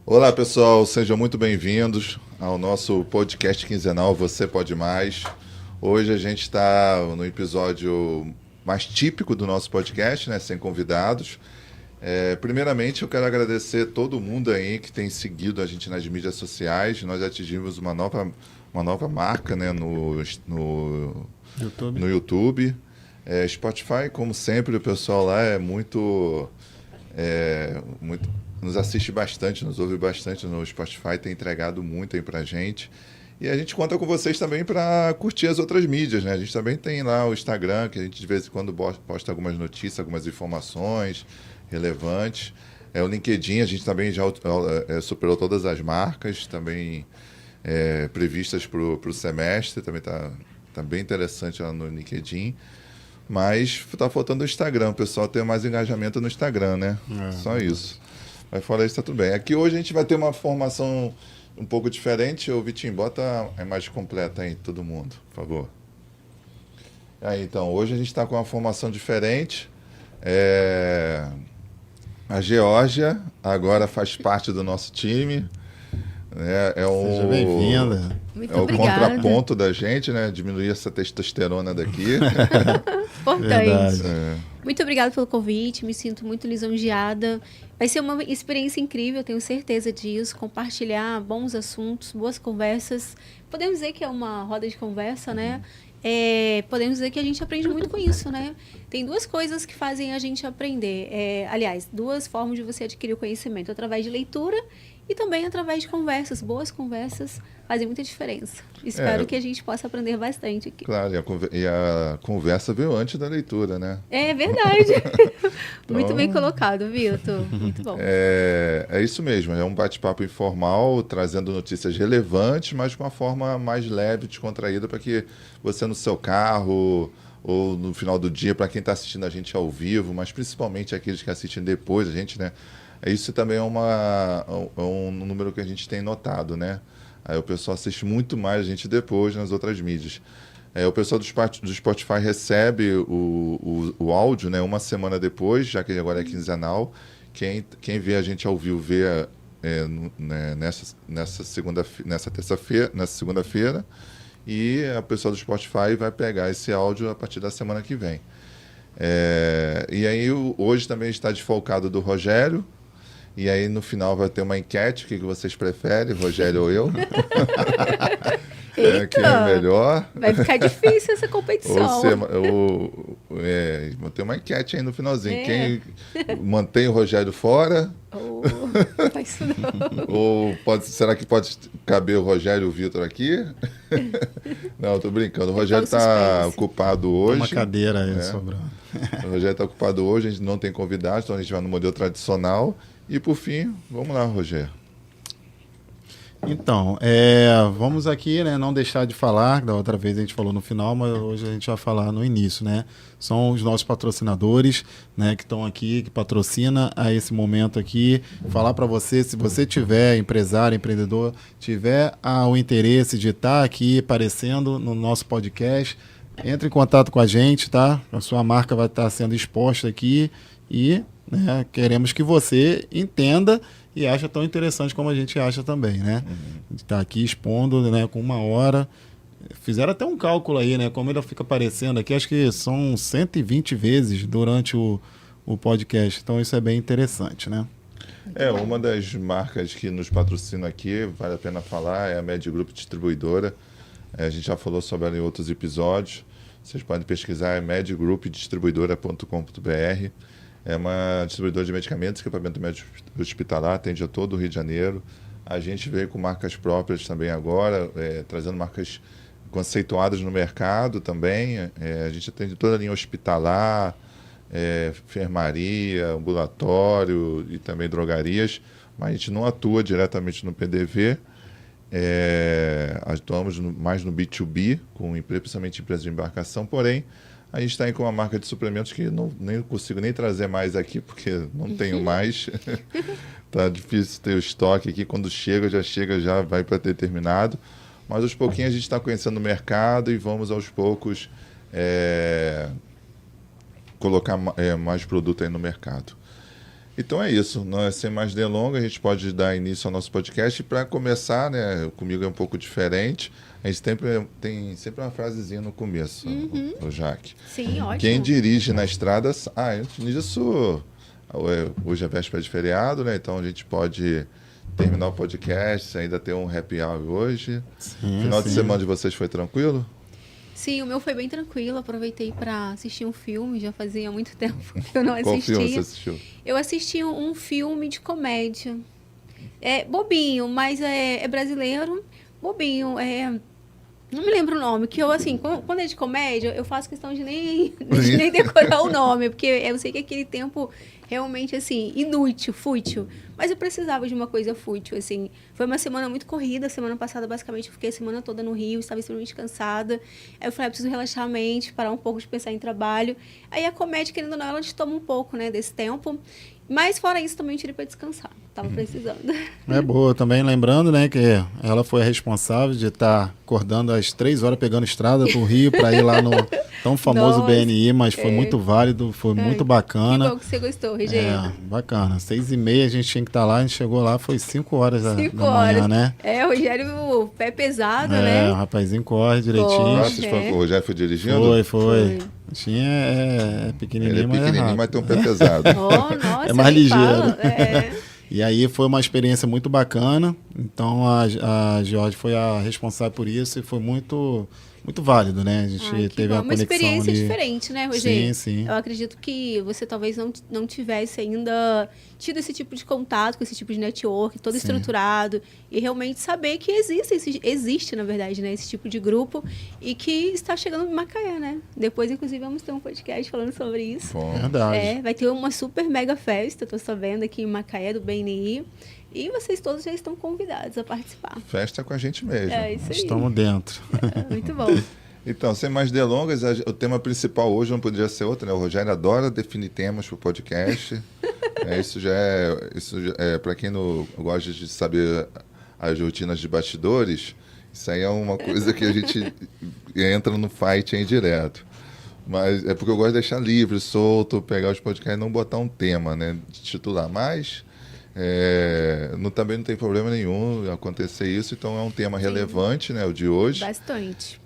Olá, pessoal, sejam muito bem-vindos ao nosso podcast quinzenal Você Pode Mais. Hoje a gente está no episódio mais típico do nosso podcast, né, sem convidados. Primeiramente, eu quero agradecer todo mundo aí que tem seguido a gente nas mídias sociais. Nós atingimos uma nova marca, né, YouTube. no YouTube. Spotify, como sempre, o pessoal lá é muito nos assiste bastante, nos ouve bastante no Spotify, tem entregado muito aí pra gente. E a gente conta com vocês também para curtir as outras mídias, né? A gente também tem lá o Instagram, que a gente de vez em quando posta algumas notícias, algumas informações relevantes. O LinkedIn, a gente também já superou todas as marcas, também previstas para o semestre, também tá bem interessante lá no LinkedIn. Mas tá faltando o Instagram, o pessoal tem mais engajamento no Instagram, né? Só isso. Mas fora isso, tá tudo bem. Aqui hoje a gente vai ter uma formação um pouco diferente. Ô, Vitinho, bota a imagem completa aí, todo mundo, por favor. Aí, então, hoje a gente está com uma formação diferente. A Geórgia agora faz parte do nosso time. Seja bem-vinda. É o contraponto da gente, né? Diminuir essa testosterona daqui. Importante. Muito obrigada pelo convite, me sinto muito lisonjeada. Vai ser uma experiência incrível, tenho certeza disso. Compartilhar bons assuntos, boas conversas. Podemos dizer que é uma roda de conversa, né? Podemos dizer que a gente aprende muito com isso, né? Tem duas coisas que fazem a gente aprender. Aliás, duas formas de você adquirir o conhecimento. Através de leitura e também através de conversas. Boas conversas fazem muita diferença. Espero que a gente possa aprender bastante aqui. Claro, e a conversa veio antes da leitura, né? É verdade. Muito bem colocado, Vitor. Muito bom. É isso mesmo, é um bate-papo informal, trazendo notícias relevantes, mas de uma forma mais leve, descontraída, para que você no seu carro ou no final do dia, para quem está assistindo a gente ao vivo, mas principalmente aqueles que assistem depois, a gente, né? Isso também é um número que a gente tem notado, né? Aí o pessoal assiste muito mais a gente depois nas outras mídias. O pessoal do Spotify recebe o áudio, né, uma semana depois, já que agora é quinzenal. Quem vê a gente ao vivo vê nessa segunda-feira. E a pessoa do Spotify vai pegar esse áudio a partir da semana que vem. E aí hoje também está desfalcado do Rogério. E aí no final vai ter uma enquete, o que vocês preferem, Rogério ou eu? Quem é melhor? Vai ficar difícil essa competição. Vou ter uma enquete aí no finalzinho. Quem mantém o Rogério fora? Não faz isso não. Ou será que pode caber o Rogério e o Vitor aqui? Não, tô brincando. O Rogério está ocupado hoje. Uma cadeira aí sobrando. O Rogério está ocupado hoje, a gente não tem convidados, então a gente vai no modelo tradicional. E por fim, vamos lá, Rogério. Então, vamos aqui, né, não deixar de falar, da outra vez a gente falou no final, mas hoje a gente vai falar no início, né? São os nossos patrocinadores, né, que estão aqui, que patrocina a esse momento aqui. Falar para você, se você tiver, empresário, empreendedor, tiver o interesse de estar aqui aparecendo no nosso podcast, entre em contato com a gente, tá? A sua marca vai estar sendo exposta aqui e, né, queremos que você entenda e acha tão interessante como a gente acha também, né? A gente está aqui expondo, né, com 1 hora. Fizeram até um cálculo aí, né? Como ele fica aparecendo aqui, acho que são 120 vezes durante o podcast. Então isso é bem interessante, né? Uma das marcas que nos patrocina aqui, vale a pena falar, é a Med Group Distribuidora. A gente já falou sobre ela em outros episódios. Vocês podem pesquisar, medgroupdistribuidora.com.br. É uma distribuidora de medicamentos, equipamento médico hospitalar, atende a todo o Rio de Janeiro. A gente veio com marcas próprias também agora, trazendo marcas conceituadas no mercado também. A gente atende toda a linha hospitalar, enfermaria, ambulatório e também drogarias, mas a gente não atua diretamente no PDV. Atuamos mais no B2B, principalmente empresas de embarcação, porém a gente está aí com uma marca de suplementos que nem consigo nem trazer mais aqui, porque não tenho mais. Tá difícil ter o estoque aqui. Quando já vai para ter terminado. Mas aos pouquinhos a gente está conhecendo o mercado e vamos aos poucos colocar mais produto aí no mercado. Então é isso, nós, sem mais delongas, a gente pode dar início ao nosso podcast. E para começar, né, comigo é um pouco diferente, a gente tem sempre uma frasezinha no começo, o Jaque. Sim, ótimo. Quem dirige na estrada... antes disso, hoje é véspera de feriado, né? Então a gente pode terminar o podcast, ainda tem um happy hour hoje. Final de semana de vocês foi tranquilo? Sim, o meu foi bem tranquilo. Aproveitei para assistir um filme, já fazia muito tempo que eu não assistia. Qual filme você assistiu? Eu assisti um filme de comédia. É bobinho, mas é brasileiro. Bobinho, não me lembro o nome, que eu, assim, quando é de comédia, eu faço questão de nem decorar o nome, porque eu sei que aquele tempo realmente, assim, inútil, fútil. Mas eu precisava de uma coisa fútil, assim. Foi uma semana muito corrida. Semana passada, basicamente, eu fiquei a semana toda no Rio, estava extremamente cansada. Aí eu falei, preciso relaxar a mente, parar um pouco de pensar em trabalho. Aí a comédia, querendo ou não, ela te toma um pouco, né, desse tempo. Mas, fora isso, também eu tirei para descansar. Tava precisando. É boa. Também lembrando, né, que ela foi a responsável de estar acordando às 3 horas, pegando estrada pro Rio para ir lá no tão famoso BNI, mas foi muito válido, foi muito bacana. Que bom que você gostou, Regina. Bacana. 6h30 a gente tinha que estar lá, a gente chegou lá, foi 5 horas da manhã, né? O Rogério, pé pesado, né? O rapazinho corre direitinho. O Rogério foi dirigindo? Foi. É pequenininho, ele é pequenininho, mas tem um pé pesado. Nossa, é mais ligeiro. E aí foi uma experiência muito bacana. Então a George foi a responsável por isso e foi muito válido, né? A gente teve uma conexão. Uma experiência ali. Diferente, né, Rogério? Sim. Eu acredito que você talvez não tivesse ainda tido esse tipo de contato com esse tipo de network, todo estruturado, e realmente saber que existe, na verdade, né, esse tipo de grupo e que está chegando em Macaé, né? Depois, inclusive, vamos ter um podcast falando sobre isso. Verdade. Vai ter uma super mega festa, estou sabendo, aqui em Macaé, do BNI. E vocês todos já estão convidados a participar. Festa com a gente mesmo. É isso aí. Estamos dentro. Muito bom. Então, sem mais delongas, o tema principal hoje não poderia ser outro, né? O Rogério adora definir temas para o podcast. Isso já é para quem não gosta de saber as rotinas de bastidores, isso aí é uma coisa que a gente entra no fight aí direto. Mas é porque eu gosto de deixar livre, solto, pegar os podcasts e não botar um tema, né? De titular. Mas também não tem problema nenhum acontecer isso, então é um tema relevante, né, o de hoje. Bastante.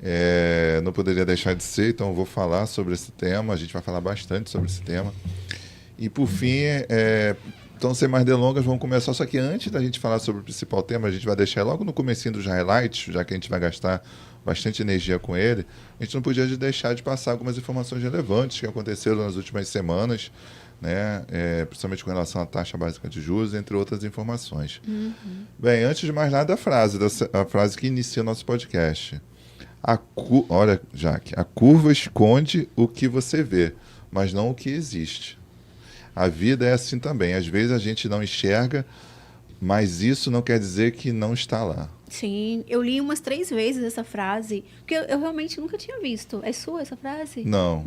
Não poderia deixar de ser, então eu vou falar sobre esse tema, a gente vai falar bastante sobre esse tema. E por fim, então sem mais delongas, vamos começar, só que antes da gente falar sobre o principal tema, a gente vai deixar logo no comecinho dos highlights, já que a gente vai gastar bastante energia com ele, a gente não podia deixar de passar algumas informações relevantes que aconteceram nas últimas semanas, né? Principalmente com relação à taxa básica de juros, entre outras informações. Bem, antes de mais nada, a frase que inicia o nosso podcast. Olha, Jaque, a curva esconde o que você vê, mas não o que existe. A vida é assim também. Às vezes a gente não enxerga, mas isso não quer dizer que não está lá. Sim, eu li umas 3 vezes essa frase, porque eu realmente nunca tinha visto. É sua essa frase? Não.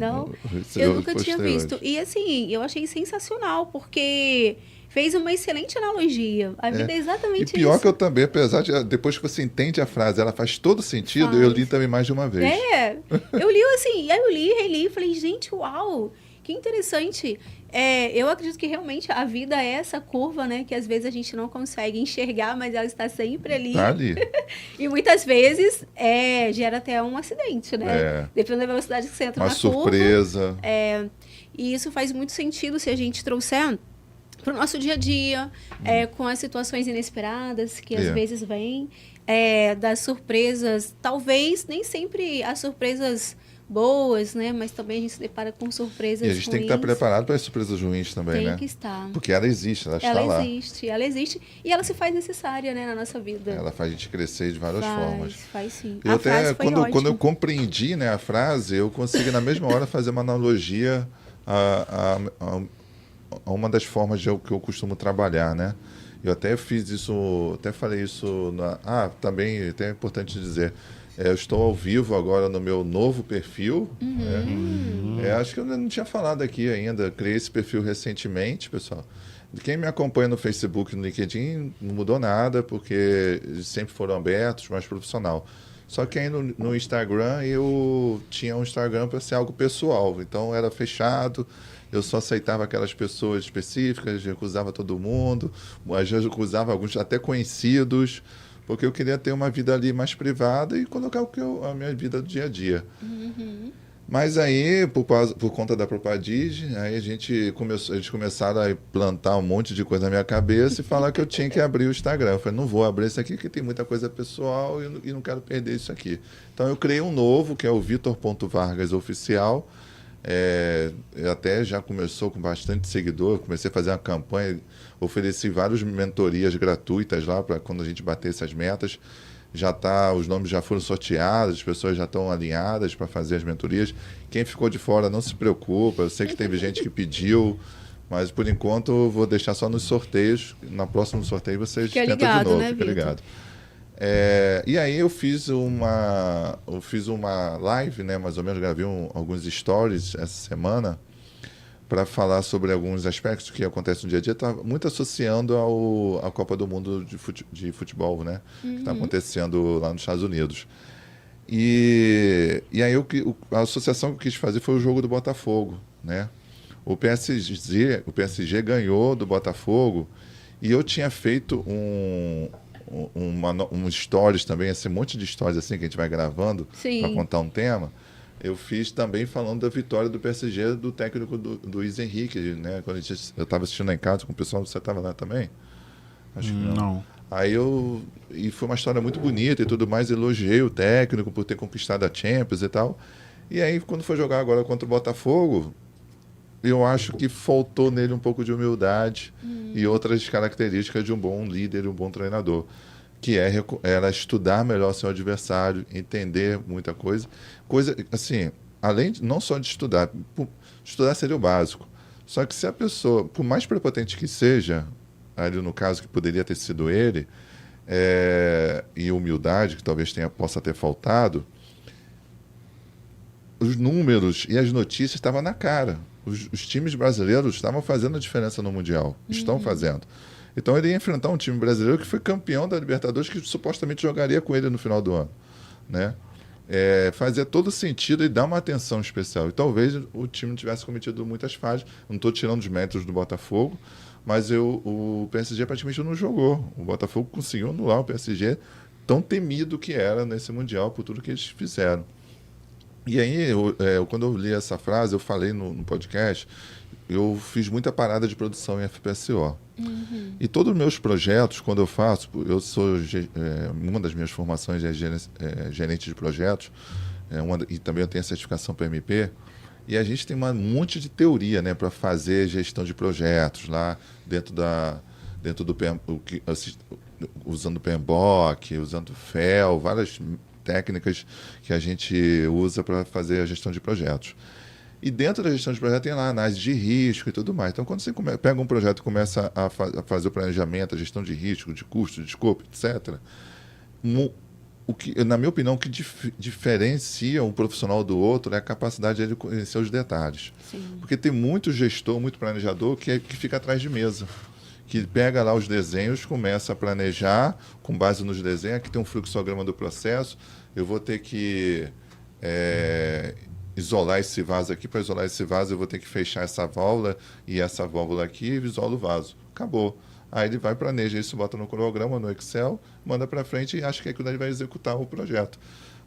Eu nunca tinha visto. E assim, eu achei sensacional, porque fez uma excelente analogia. A vida é exatamente isso. E pior que eu também, apesar de depois que você entende a frase, ela faz todo sentido, eu li também mais de uma vez. Eu li assim, aí eu li, reli, falei, gente, uau, que interessante. Eu acredito que realmente a vida é essa curva, né? Que às vezes a gente não consegue enxergar, mas ela está sempre ali. Está ali. E muitas vezes gera até um acidente, né? Dependendo da velocidade que você entra na curva. Uma surpresa. E isso faz muito sentido se a gente trouxer para o nosso dia a dia, com as situações inesperadas que às vezes vêm, das surpresas. Talvez nem sempre as surpresas boas, né? Mas também a gente se depara com surpresas ruins. E a gente tem que estar preparado para as surpresas ruins também, né? Tem que estar. Porque ela existe, ela está lá. Ela existe e ela se faz necessária, né, na nossa vida. Ela faz a gente crescer de várias formas. Faz sim. Eu até, quando eu compreendi, né, a frase, eu consegui na mesma hora fazer uma analogia a uma das formas que eu costumo trabalhar, né? Eu até fiz isso, até falei isso também até é importante dizer. Eu estou ao vivo agora no meu novo perfil. Acho que eu não tinha falado aqui ainda. Criei esse perfil recentemente, pessoal. Quem me acompanha no Facebook e no LinkedIn não mudou nada, porque eles sempre foram abertos, mais profissional. Só que aí no Instagram, eu tinha um Instagram para ser algo pessoal. Então era fechado, eu só aceitava aquelas pessoas específicas, recusava todo mundo, às vezes recusava alguns até conhecidos, porque eu queria ter uma vida ali mais privada e colocar a minha vida do dia a dia. Mas aí, por conta da Propadig, aí eles começaram a plantar um monte de coisa na minha cabeça e falar que eu tinha que abrir o Instagram. Eu falei, não vou abrir isso aqui, porque tem muita coisa pessoal e não quero perder isso aqui. Então eu criei um novo, que é o Vitor.Vargas Oficial. Até já começou com bastante seguidor, comecei a fazer uma campanha, ofereci várias mentorias gratuitas lá para quando a gente bater essas metas. Os nomes já foram sorteados, as pessoas já estão alinhadas para fazer as mentorias. Quem ficou de fora não se preocupa, eu sei que teve gente que pediu, mas por enquanto eu vou deixar só nos sorteios. Na próxima sorteio vocês tentam de novo, fica ligado. E aí eu fiz uma live, né, mais ou menos, gravei alguns stories essa semana para falar sobre alguns aspectos que acontecem no dia a dia, está muito associando à Copa do Mundo de futebol, né? Que está acontecendo lá nos Estados Unidos. E aí a associação que eu quis fazer foi o jogo do Botafogo, né? O PSG ganhou do Botafogo e eu tinha feito um stories também, esse monte de stories assim que a gente vai gravando para contar um tema. Eu fiz também falando da vitória do PSG, do técnico do Luiz Henrique, né? Quando eu estava assistindo lá em casa com o pessoal, você estava lá também? Acho que não. Aí e foi uma história muito bonita e tudo mais, elogiei o técnico por ter conquistado a Champions e tal. E aí, quando foi jogar agora contra o Botafogo, eu acho que faltou nele um pouco de humildade e outras características de um bom líder e um bom treinador, que era estudar melhor seu adversário, entender muita coisa. Coisa, assim, além não só de estudar seria o básico. Só que se a pessoa, por mais prepotente que seja, ali no caso que poderia ter sido ele, e humildade, que talvez possa ter faltado, os números e as notícias estavam na cara. Os times brasileiros estavam fazendo a diferença no Mundial, estão fazendo. Então ele ia enfrentar um time brasileiro que foi campeão da Libertadores, que supostamente jogaria com ele no final do ano, né? Fazia todo sentido e dá uma atenção especial. E talvez o time tivesse cometido muitas falhas. Não estou tirando os méritos do Botafogo, mas o PSG praticamente não jogou. O Botafogo conseguiu anular o PSG, tão temido que era nesse Mundial por tudo que eles fizeram. E aí, quando eu li essa frase, eu falei no podcast, eu fiz muita parada de produção em FPSO. E todos os meus projetos, quando eu faço, uma das minhas formações é gerente de projetos, e também eu tenho a certificação PMP, e a gente tem um monte de teoria, né, para fazer gestão de projetos lá dentro do usando o PMBOK, usando o FEL, várias técnicas que a gente usa para fazer a gestão de projetos. E dentro da gestão de projeto tem lá análise de risco e tudo mais. Então, quando você pega um projeto e começa a fazer o planejamento, a gestão de risco, de custo, de escopo, etc., na minha opinião, o que diferencia um profissional do outro é a capacidade de conhecer os detalhes. Sim. Porque tem muito gestor, muito planejador que fica atrás de mesa, que pega lá os desenhos, começa a planejar com base nos desenhos. Aqui tem um fluxograma do processo, eu vou ter que isolar esse vaso aqui. Para isolar esse vaso, eu vou ter que fechar essa válvula e essa válvula aqui e isola o vaso. Acabou. Aí ele vai, planeja isso, bota no cronograma, no Excel, manda para frente e acha que aquilo ali vai executar o projeto.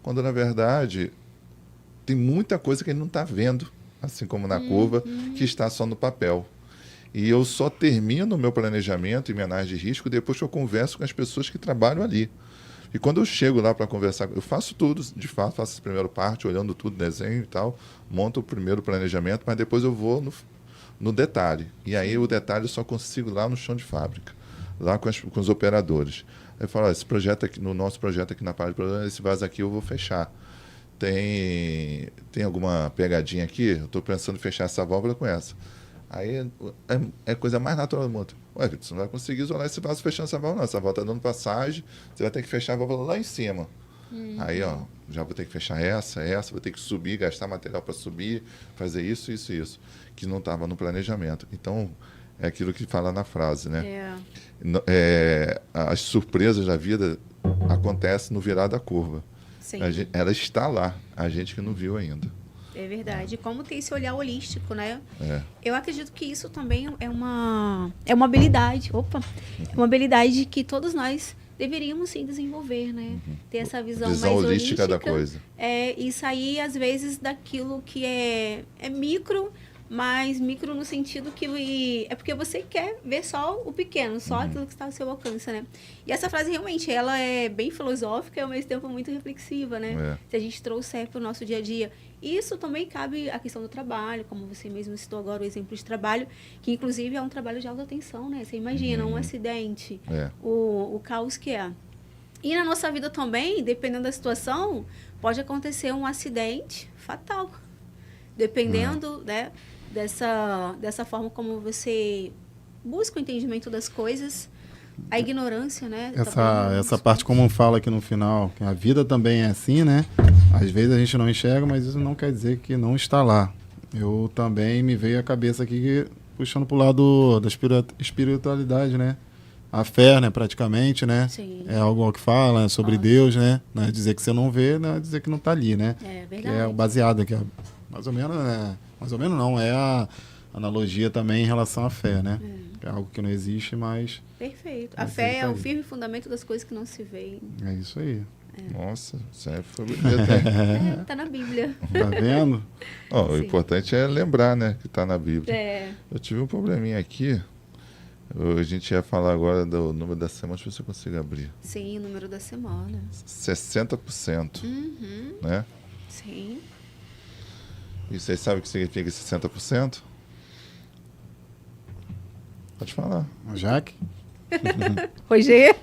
Quando, na verdade, tem muita coisa que ele não está vendo, assim como na curva, que está só no papel. E eu só termino o meu planejamento e minha análise de risco depois que eu converso com as pessoas que trabalham ali. E quando eu chego lá para conversar, eu faço tudo, de fato, faço a primeira parte, olhando tudo, desenho e tal, monto o primeiro planejamento, mas depois eu vou no detalhe. E aí o detalhe eu só consigo lá no chão de fábrica, lá com os operadores. Aí eu falo, esse projeto aqui, no nosso projeto aqui na parte de problema, esse vaso aqui eu vou fechar. Tem alguma pegadinha aqui? Eu estou pensando em fechar essa válvula com essa. Aí é a coisa mais natural do mundo. Ué, Vitor, você não vai conseguir isolar esse vaso fechando essa válvula, não. Essa válvula está dando passagem, você vai ter que fechar a válvula lá em cima. Aí, já vou ter que fechar essa, vou ter que subir, gastar material para subir, fazer isso, que não estava no planejamento. Então, é aquilo que fala na frase, né? As surpresas da vida acontecem no virar da curva. Sim. Ela está lá, a gente que não viu ainda. É verdade. Como ter esse olhar holístico, né? É. Eu acredito que isso também é uma habilidade. Opa! É uma habilidade que todos nós deveríamos sim desenvolver, né? Ter essa visão mais holística da coisa. E sair, às vezes, daquilo que é micro, mas micro no sentido que é porque você quer ver só o pequeno, só aquilo que está ao seu alcance, né? E essa frase realmente, ela é bem filosófica e ao mesmo tempo muito reflexiva, né? Se a gente trouxer para o nosso dia a dia. Isso também cabe à questão do trabalho, como você mesmo citou agora o exemplo de trabalho, que inclusive é um trabalho de alta atenção, né? Você imagina um acidente, o caos que é. E na nossa vida também, dependendo da situação, pode acontecer um acidente fatal. Dependendo, né, dessa forma como você busca o entendimento das coisas, a ignorância, né? Essa parte, como fala aqui no final, que a vida também é assim, né? Às vezes a gente não enxerga, mas isso não quer dizer que não está lá. Eu também me veio a cabeça aqui, puxando para o lado da espiritualidade, né? A fé, né, praticamente, né? Sim. É algo que fala sobre Deus, né? Não é dizer que você não vê, não é dizer que não está ali, né? É verdade. Que é baseado aqui, mais ou menos, né? Mais ou menos não, é a analogia também em relação à fé, né? É algo que não existe, mas... Perfeito. A fé é o firme fundamento das coisas que não se veem. É isso aí. Nossa, isso aí foi bonito, hein? Tá na Bíblia. Tá vendo? O importante é lembrar, né, que tá na Bíblia. Eu tive um probleminha aqui. A gente ia falar agora do número da semana. Deixa eu ver se eu consigo abrir. Sim, o número da semana. 60%. Né? Sim. E vocês sabem o que significa 60%? Pode falar. Jaque? Roger?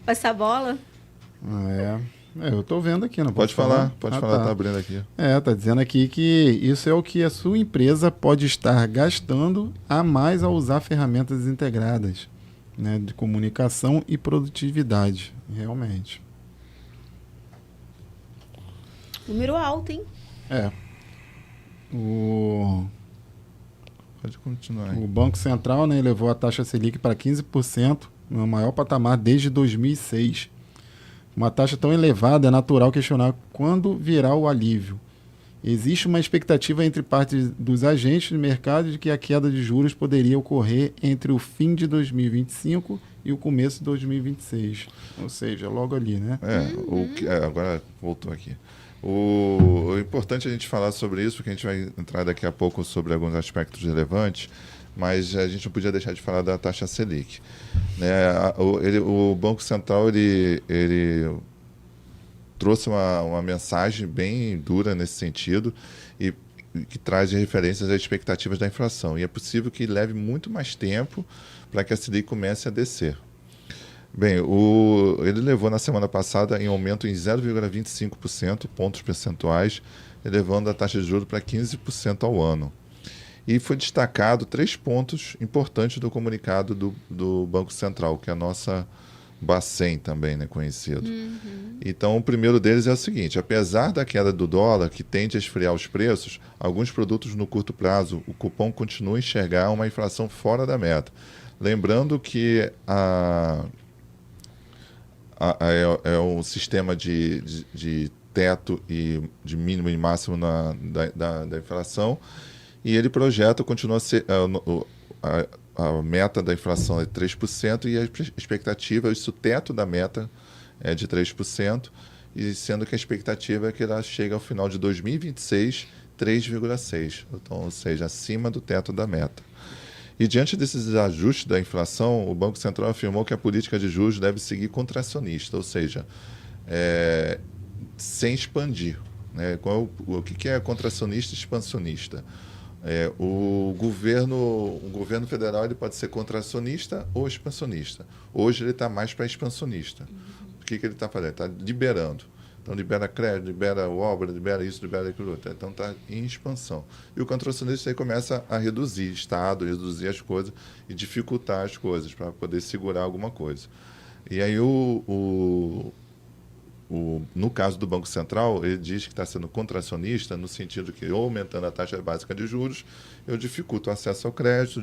Passar a bola? Eu tô vendo aqui, não pode falar? Pode falar, tá abrindo aqui. Tá dizendo aqui que isso é o que a sua empresa pode estar gastando a mais ao usar ferramentas integradas, né, de comunicação e produtividade, realmente. Número alto, hein? Pode continuar aí. O Banco Central, né, elevou a taxa Selic para 15%, no maior patamar desde 2006. Uma taxa tão elevada é natural questionar quando virá o alívio. Existe uma expectativa entre parte dos agentes do mercado de que a queda de juros poderia ocorrer entre o fim de 2025 e o começo de 2026. Ou seja, logo ali, né? Agora voltou aqui. O importante é a gente falar sobre isso, porque a gente vai entrar daqui a pouco sobre alguns aspectos relevantes, mas a gente não podia deixar de falar da taxa Selic. Né? O Banco Central ele trouxe uma mensagem bem dura nesse sentido e que traz referências às expectativas da inflação. E é possível que leve muito mais tempo para que a Selic comece a descer. Bem, ele levou na semana passada em aumento em 0,25%, pontos percentuais, elevando a taxa de juros para 15% ao ano. E foi destacado 3 pontos importantes do comunicado do Banco Central, que é a nossa Bacen também, né, conhecido. Então, o primeiro deles é o seguinte: apesar da queda do dólar, que tende a esfriar os preços, alguns produtos no curto prazo, o cupom continua a enxergar uma inflação fora da meta. Lembrando que é um sistema de teto e de mínimo e máximo da inflação, e ele continua a ser... A meta da inflação é 3% e a expectativa, o teto da meta é de 3%, e sendo que a expectativa é que ela chegue ao final de 2026, 3,6%, então, ou seja, acima do teto da meta. E diante desses ajustes da inflação, o Banco Central afirmou que a política de juros deve seguir contracionista, ou seja, sem expandir. Né? O que é contracionista e expansionista? O governo federal ele pode ser contracionista ou expansionista. Hoje ele está mais para expansionista. O que ele está fazendo? Está liberando. Então, libera crédito, libera obra, libera isso, libera aquilo outro. Então, está em expansão. E o contracionista aí começa a reduzir Estado, reduzir as coisas e dificultar as coisas para poder segurar alguma coisa. E aí, no caso do Banco Central, ele diz que está sendo contracionista no sentido que, aumentando a taxa básica de juros, eu dificulto o acesso ao crédito,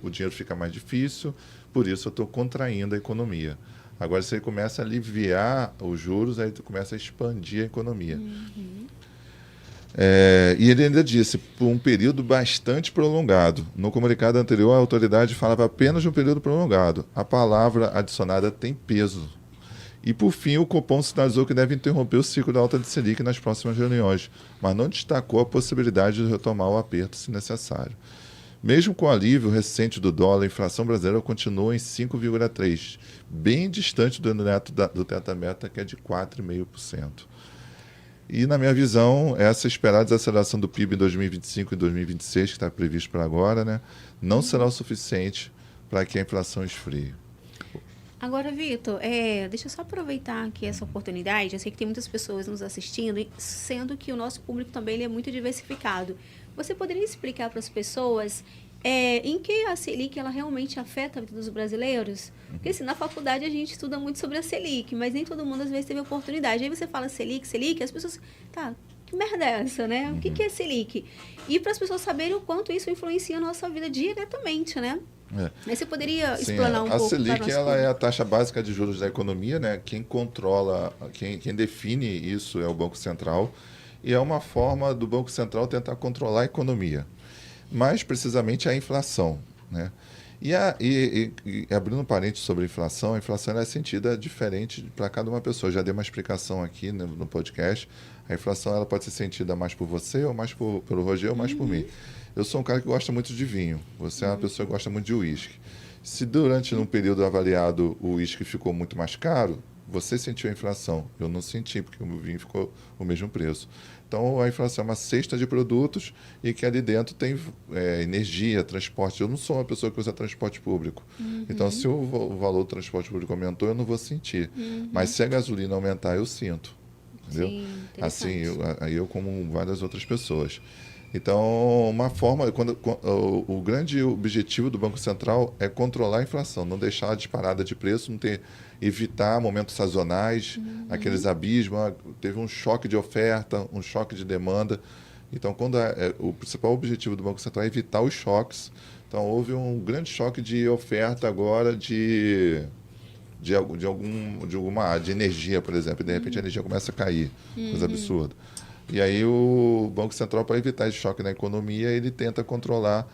o dinheiro fica mais difícil, por isso eu estou contraindo a economia. Agora, se ele começa a aliviar os juros, aí tu começa a expandir a economia. E ele ainda disse, por um período bastante prolongado. No comunicado anterior, a autoridade falava apenas de um período prolongado. A palavra adicionada tem peso. E, por fim, o Copom sinalizou que deve interromper o ciclo da alta de Selic nas próximas reuniões, mas não destacou a possibilidade de retomar o aperto se necessário. Mesmo com o alívio recente do dólar, a inflação brasileira continua em 5,3%, bem distante do neto do teto-meta, que é de 4,5%. E, na minha visão, essa esperada desaceleração do PIB em 2025 e 2026, que está previsto para agora, né, não será o suficiente para que a inflação esfrie. Agora, Vitor, deixa eu só aproveitar aqui essa oportunidade. Eu sei que tem muitas pessoas nos assistindo, sendo que o nosso público também ele é muito diversificado. Você poderia explicar para as pessoas em que a Selic ela realmente afeta a vida dos brasileiros? Porque assim, na faculdade a gente estuda muito sobre a Selic, mas nem todo mundo às vezes teve oportunidade. Aí você fala Selic, as pessoas... Tá, que merda é essa, né? O que é Selic? E para as pessoas saberem o quanto isso influencia a nossa vida diretamente, né? Aí você poderia explanar um pouco? A Selic ela é a taxa básica de juros da economia, né? Quem controla, quem define isso é o Banco Central, e é uma forma do Banco Central tentar controlar a economia, mais precisamente a inflação, né? E abrindo um parênteses sobre a inflação ela é sentida diferente para cada uma pessoa. Eu já dei uma explicação aqui no podcast. A inflação ela pode ser sentida mais por você, ou mais pelo Rogério, ou mais por mim. Eu sou um cara que gosta muito de vinho. Você é uma pessoa que gosta muito de uísque. Se durante um período avaliado o uísque ficou muito mais caro, você sentiu a inflação. Eu não senti, porque o vinho ficou o mesmo preço. Então, a inflação é uma cesta de produtos e que ali dentro tem energia, transporte. Eu não sou uma pessoa que usa transporte público. Então, se o valor do transporte público aumentou, eu não vou sentir. Mas se a gasolina aumentar, eu sinto. Entendeu? Sim, assim, eu como várias outras pessoas. Então, uma forma, o grande objetivo do Banco Central é controlar a inflação, não deixar a disparada de preço, evitar momentos sazonais, aqueles abismos. Teve um choque de oferta, um choque de demanda. Então, o principal objetivo do Banco Central é evitar os choques. Então, houve um grande choque de oferta agora de alguma área, de energia, por exemplo, e de repente a energia começa a cair, coisa absurda. E aí o Banco Central, para evitar esse choque na economia, ele tenta controlar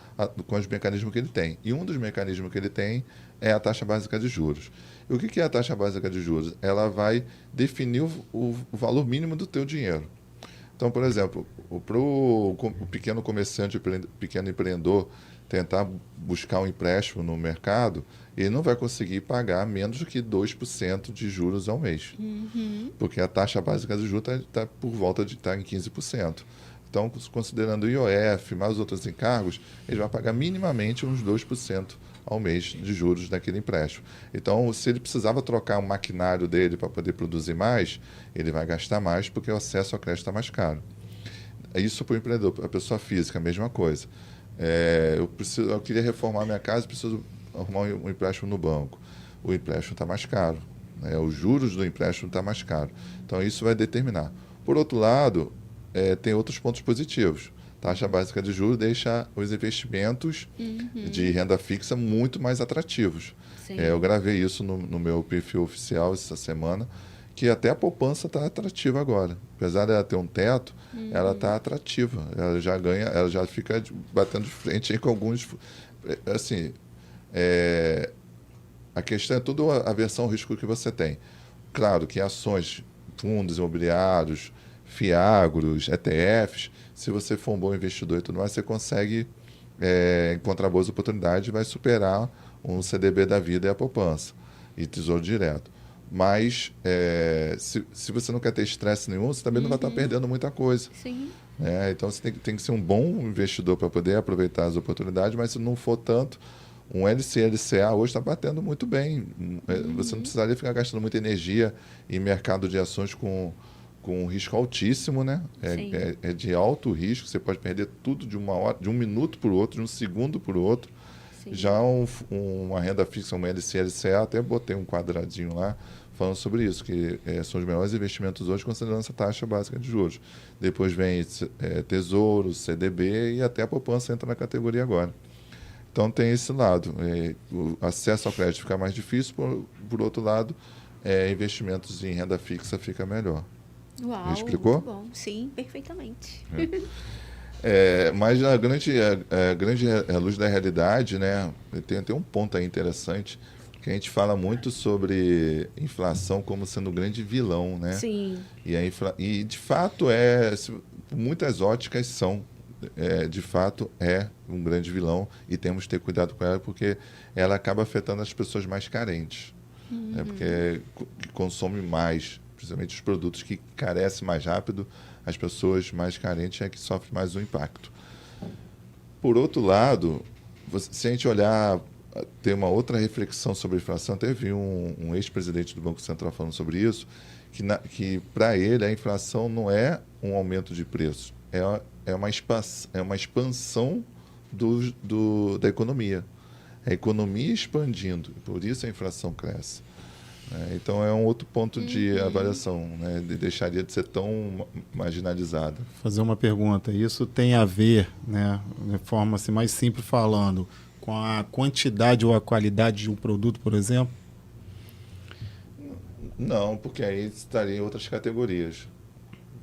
com os mecanismos que ele tem. E um dos mecanismos que ele tem é a taxa básica de juros. E o que é a taxa básica de juros? Ela vai definir o valor mínimo do teu dinheiro. Então, por exemplo, para o pequeno comerciante, pequeno empreendedor, tentar buscar um empréstimo no mercado, ele não vai conseguir pagar menos do que 2% de juros ao mês. Porque a taxa básica de juros está por volta de estar em 15%. Então, considerando o IOF, mais outros encargos, ele vai pagar minimamente uns 2% ao mês de juros daquele empréstimo. Então, se ele precisava trocar o maquinário dele para poder produzir mais, ele vai gastar mais porque o acesso ao crédito está mais caro. Isso para o empreendedor. Para a pessoa física, a mesma coisa. Eu queria reformar minha casa, preciso arrumar um empréstimo no banco. O empréstimo está mais caro, né? Os juros do empréstimo estão mais caro. Então, isso vai determinar. Por outro lado, tem outros pontos positivos. Taxa básica de juros deixa os investimentos de renda fixa muito mais atrativos. Eu gravei isso no meu perfil oficial essa semana, que até a poupança está atrativa agora. Apesar dela ter um teto, ela está atrativa. Ela já ganha, ela já fica batendo de frente aí com alguns... Assim, a questão é tudo a aversão ao risco que você tem. Claro que ações, fundos imobiliários, fiagros, ETFs, se você for um bom investidor e tudo mais, você consegue encontrar boas oportunidades e vai superar um CDB da vida e a poupança e tesouro direto. Mas se você não quer ter estresse nenhum, você também não vai estar perdendo muita coisa. Sim. Então você tem que ser um bom investidor para poder aproveitar as oportunidades, mas se não for tanto, um LCA hoje está batendo muito bem. Você não precisaria ficar gastando muita energia em mercado de ações com um risco altíssimo, né? É de alto risco, você pode perder tudo de uma hora, de um minuto para o outro, de um segundo para o outro. Sim. Já uma renda fixa, uma LCA, até botei um quadradinho lá falando sobre isso, que são os melhores investimentos hoje considerando essa taxa básica de juros. Depois vem Tesouro, CDB e até a poupança entra na categoria agora. Então tem esse lado. O acesso ao crédito fica mais difícil, por outro lado, investimentos em renda fixa fica melhor. Uau, Me explicou? muito bom. Sim, perfeitamente. Mas a grande luz da realidade, né? Tem um ponto aí interessante, que a gente fala muito sobre inflação como sendo um grande vilão, né? Sim. E de fato muitas óticas são, de fato é um grande vilão e temos que ter cuidado com ela porque ela acaba afetando as pessoas mais carentes, né? Porque consome mais, principalmente os produtos que carecem mais rápido, as pessoas mais carentes é que sofrem mais o impacto. Por outro lado, se a gente olhar, ter uma outra reflexão sobre a inflação, até vi um ex-presidente do Banco Central falando sobre isso, que para ele a inflação não é um aumento de preço, é uma expansão da economia. É a economia expandindo, por isso a inflação cresce. Então é um outro ponto de avaliação, né? Deixaria de ser tão marginalizada. Fazer uma pergunta, isso tem a ver, né, de forma assim, mais simples falando, com a quantidade ou a qualidade de um produto, por exemplo? Não, porque aí estaria em outras categorias.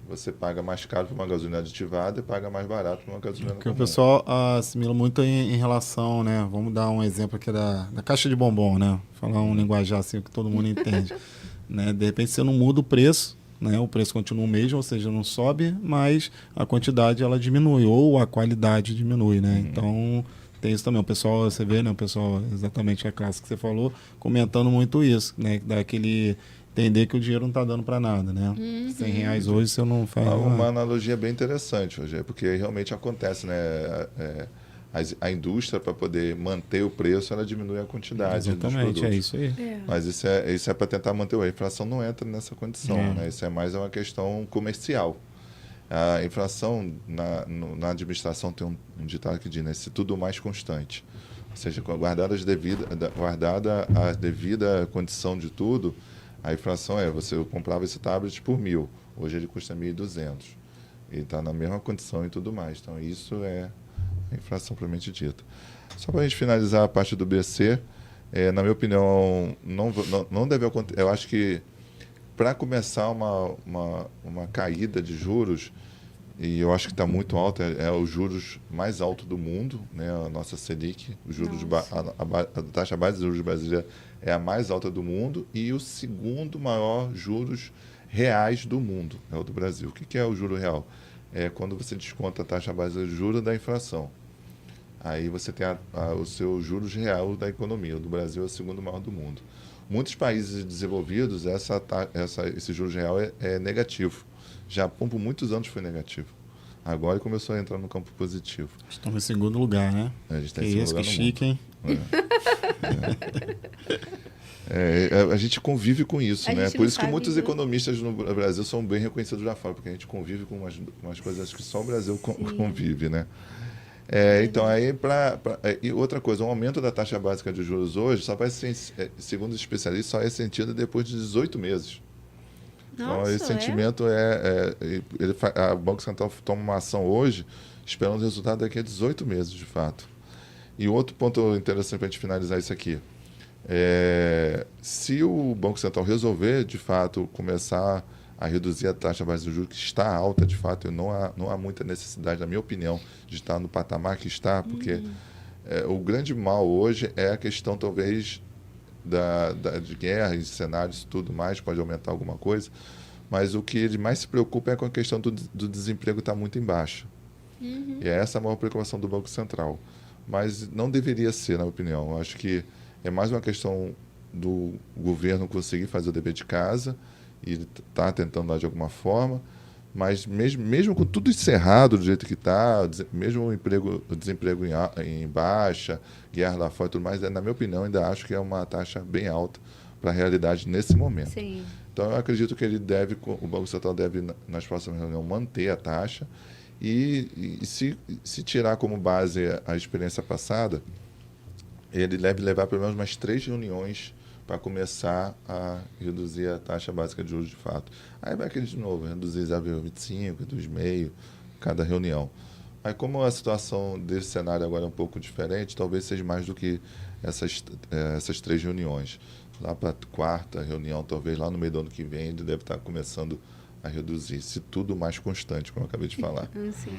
Você paga mais caro por uma gasolina aditivada e paga mais barato por uma gasolina Porque comum. o pessoal assimila muito em relação, né? Vamos dar um exemplo aqui da caixa de bombom, né? Falar um linguajar assim que todo mundo entende. Né? De repente você não muda o preço, né? O preço continua o mesmo, ou seja, não sobe, mas a quantidade ela diminui, ou a qualidade diminui, né? Então tem isso também. O pessoal, você vê, né? O pessoal, exatamente a classe que você falou, comentando muito isso, né? Daquele entender que o dinheiro não está dando para nada, né? R$100 hoje você não faz uma analogia bem interessante, Rogério, porque realmente acontece, né? A indústria, para poder manter o preço, ela diminui a quantidade dos produtos. É isso aí. Mas isso é para tentar manter a inflação, não entra nessa condição, né? Isso é mais uma questão comercial. A inflação, na administração, tem um ditado que diz, né? Se tudo mais constante. Ou seja, guardada a devida condição de tudo, a inflação você comprava esse tablet por 1.000, hoje ele custa 1.200. Ele está na mesma condição e tudo mais. Então, isso é a inflação propriamente dita. Só para a gente finalizar a parte do BC, na minha opinião, não deve acontecer. Eu acho que para começar uma caída de juros, e eu acho que está muito alto, é os juros mais alto do mundo, né? A nossa Selic, os juros a taxa base de juros brasileira é a mais alta do mundo e o segundo maior juros reais do mundo, é o do Brasil. O que é o juro real? É quando você desconta a taxa base de juros da inflação. Aí você tem o seu juros real da economia. O do Brasil é o segundo maior do mundo. Muitos países desenvolvidos, esse juros real é negativo. Japão, por muitos anos, foi negativo. Agora começou a entrar no campo positivo. Estamos em segundo lugar, né? A gente está em segundo lugar que no chique, mundo. Hein? A gente convive com isso, né? Por isso que muitos né? economistas no Brasil são bem reconhecidos lá fora, porque a gente convive com umas coisas que só o Brasil convive, né? Então, e outra coisa, o aumento da taxa básica de juros hoje só vai ser, segundo os especialistas, só é sentido depois de 18 meses. Então, Nossa, esse sentimento a Banco Central toma uma ação hoje, esperando o resultado daqui a 18 meses, de fato. E outro ponto interessante para a gente finalizar isso aqui. Se o Banco Central resolver, de fato, começar a reduzir a taxa básica de juros, que está alta, de fato, não há muita necessidade, na minha opinião, de estar no patamar que está, porque o grande mal hoje é a questão, talvez, de guerra e cenários e tudo mais, pode aumentar alguma coisa, mas o que ele mais se preocupa é com a questão do desemprego estar muito embaixo. E é essa a maior preocupação do Banco Central. Mas não deveria ser, na minha opinião. Eu acho que é mais uma questão do governo conseguir fazer o dever de casa e ele está tentando lá de alguma forma, mas mesmo com tudo isso errado do jeito que está, mesmo o desemprego em baixa, guerra lá fora e tudo mais, na minha opinião, ainda acho que é uma taxa bem alta para a realidade nesse momento. Sim. Então, eu acredito que o Banco Central deve, nas próximas reuniões, manter a taxa e se tirar como base a experiência passada, ele deve levar pelo menos umas 3 reuniões para começar a reduzir a taxa básica de juros de fato. Aí vai aquele de novo, reduzir 0,25, 2,5 cada reunião. Aí como a situação desse cenário agora é um pouco diferente, talvez seja mais do que essas 3 reuniões. Lá para a 4ª reunião, talvez lá no meio do ano que vem, ele deve estar começando a reduzir, se tudo mais constante, como eu acabei de falar. Sim.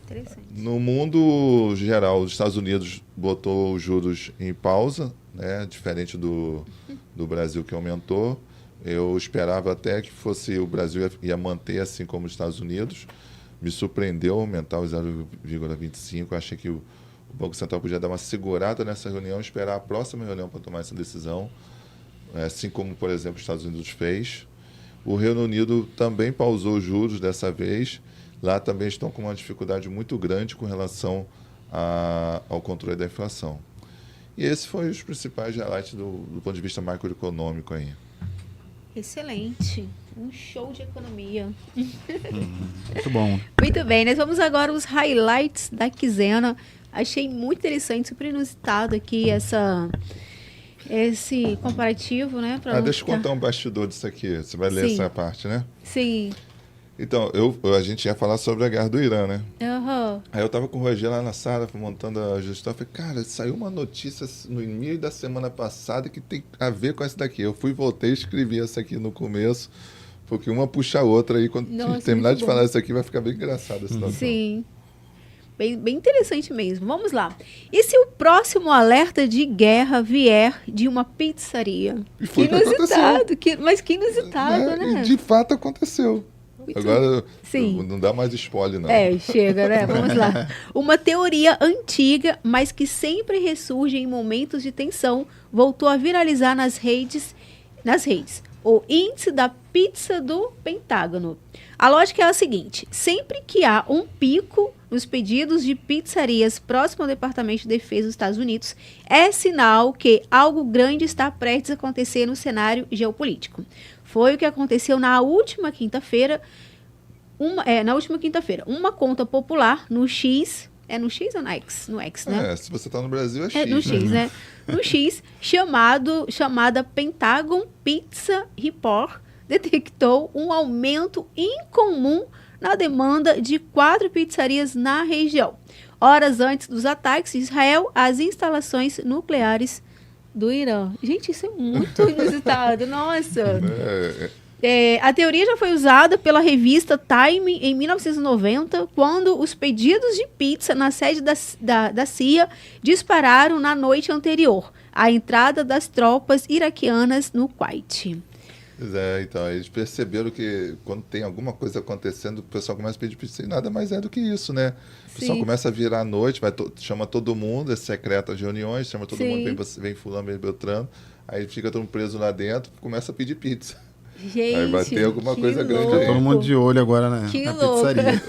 Interessante. No mundo geral, os Estados Unidos botou os juros em pausa, né, diferente do Brasil, que aumentou. Eu esperava até que fosse o Brasil ia manter assim como os Estados Unidos. Me surpreendeu aumentar o 0,25. Achei que o Banco Central podia dar uma segurada nessa reunião, esperar a próxima reunião para tomar essa decisão, assim como, por exemplo, os Estados Unidos fez. O Reino Unido também pausou os juros dessa vez. Lá também estão com uma dificuldade muito grande com relação ao controle da inflação. E esses foram os principais highlights do ponto de vista macroeconômico aí. Excelente. Um show de economia. Muito bom. Muito bem, nós vamos agora aos highlights da quinzena. Achei muito interessante, super inusitado aqui esse comparativo, né? Deixa eu contar um bastidor disso aqui. Você vai ler essa parte, né? Sim. Então, a gente ia falar sobre a guerra do Irã, né? Uhum. Aí eu tava com o Rogério lá na sala, montando a gestão. Eu falei, cara, saiu uma notícia no meio da semana passada que tem a ver com essa daqui. Eu voltei e escrevi essa aqui no começo, porque uma puxa a outra aí. Quando terminar de falar isso aqui, vai ficar bem engraçado a situação. Sim. Bem interessante mesmo. Vamos lá. E se o próximo alerta de guerra vier de uma pizzaria? E foi que inusitado. Mas que inusitado, né? E de fato aconteceu. Agora Sim. Não dá mais spoiler, não. Chega, né? Vamos lá. Uma teoria antiga, mas que sempre ressurge em momentos de tensão, voltou a viralizar nas redes. O índice da pizza do Pentágono. A lógica é a seguinte: sempre que há um pico nos pedidos de pizzarias próximo ao Departamento de Defesa dos Estados Unidos, é sinal que algo grande está prestes a acontecer no cenário geopolítico. Foi o que aconteceu na última quinta-feira. Uma conta popular no X. É no X ou no X? No X, né? Se você está no Brasil, é X. No X, né? No X, chamada Pentagon Pizza Report, detectou um aumento incomum na demanda de 4 pizzarias na região. Horas antes dos ataques de Israel às instalações nucleares do Irã. Gente, isso é muito inusitado. Nossa! A teoria já foi usada pela revista Time em 1990, quando os pedidos de pizza na sede da CIA dispararam na noite anterior à entrada das tropas iraquianas no Kuwait. Pois então, eles perceberam que quando tem alguma coisa acontecendo, o pessoal começa a pedir pizza e nada mais é do que isso, né? O pessoal começa a virar à noite, chama todo mundo, é secreta as reuniões, chama todo mundo, vem fulano, vem Beltrano, aí fica todo mundo preso lá dentro, começa a pedir pizza. Gente, aí vai ter alguma coisa grande aí. Todo mundo de olho agora, né? Que na louco. pizzaria.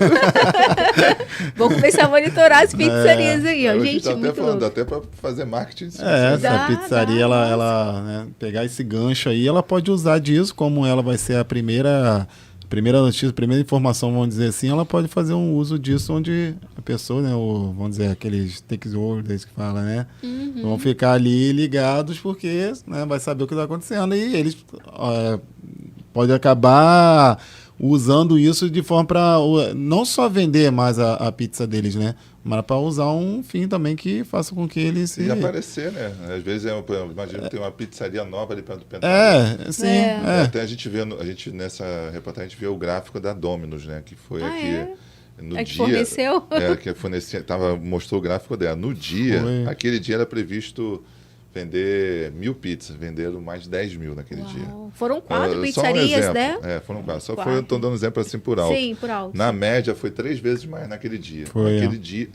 Vou começar a monitorar as pizzarias aí, ó. A Gente, tá muito até falando, louco. até para fazer marketing. Essa pizzaria, ela né, pegar esse gancho aí, ela pode usar disso, como ela vai ser a primeira notícia, a primeira informação, vamos dizer assim, ela pode fazer um uso disso onde a pessoa, né, vamos dizer, aqueles stakeholders que fala, né, vão ficar ali ligados porque, né, vai saber o que está acontecendo e eles podem acabar usando isso de forma para não só vender mais a pizza deles, né, mas para usar um fim também que faça com que eles E aparecer, né? Às vezes, imagina que tem uma pizzaria nova ali perto do Pentágono. Sim. Até a gente nessa reportagem, a gente vê o gráfico da Domino's, né? Que foi aqui no dia. Que forneceu? Que fornecia, mostrou o gráfico dela. No dia, aquele dia era previsto vender 1.000 pizzas, venderam mais de 10.000 naquele dia. Foram 4 pizzarias, né? Foram 4. Estou dando exemplo assim por alto. Sim, por alto. Na média foi 3 vezes mais naquele dia. Naquele dia,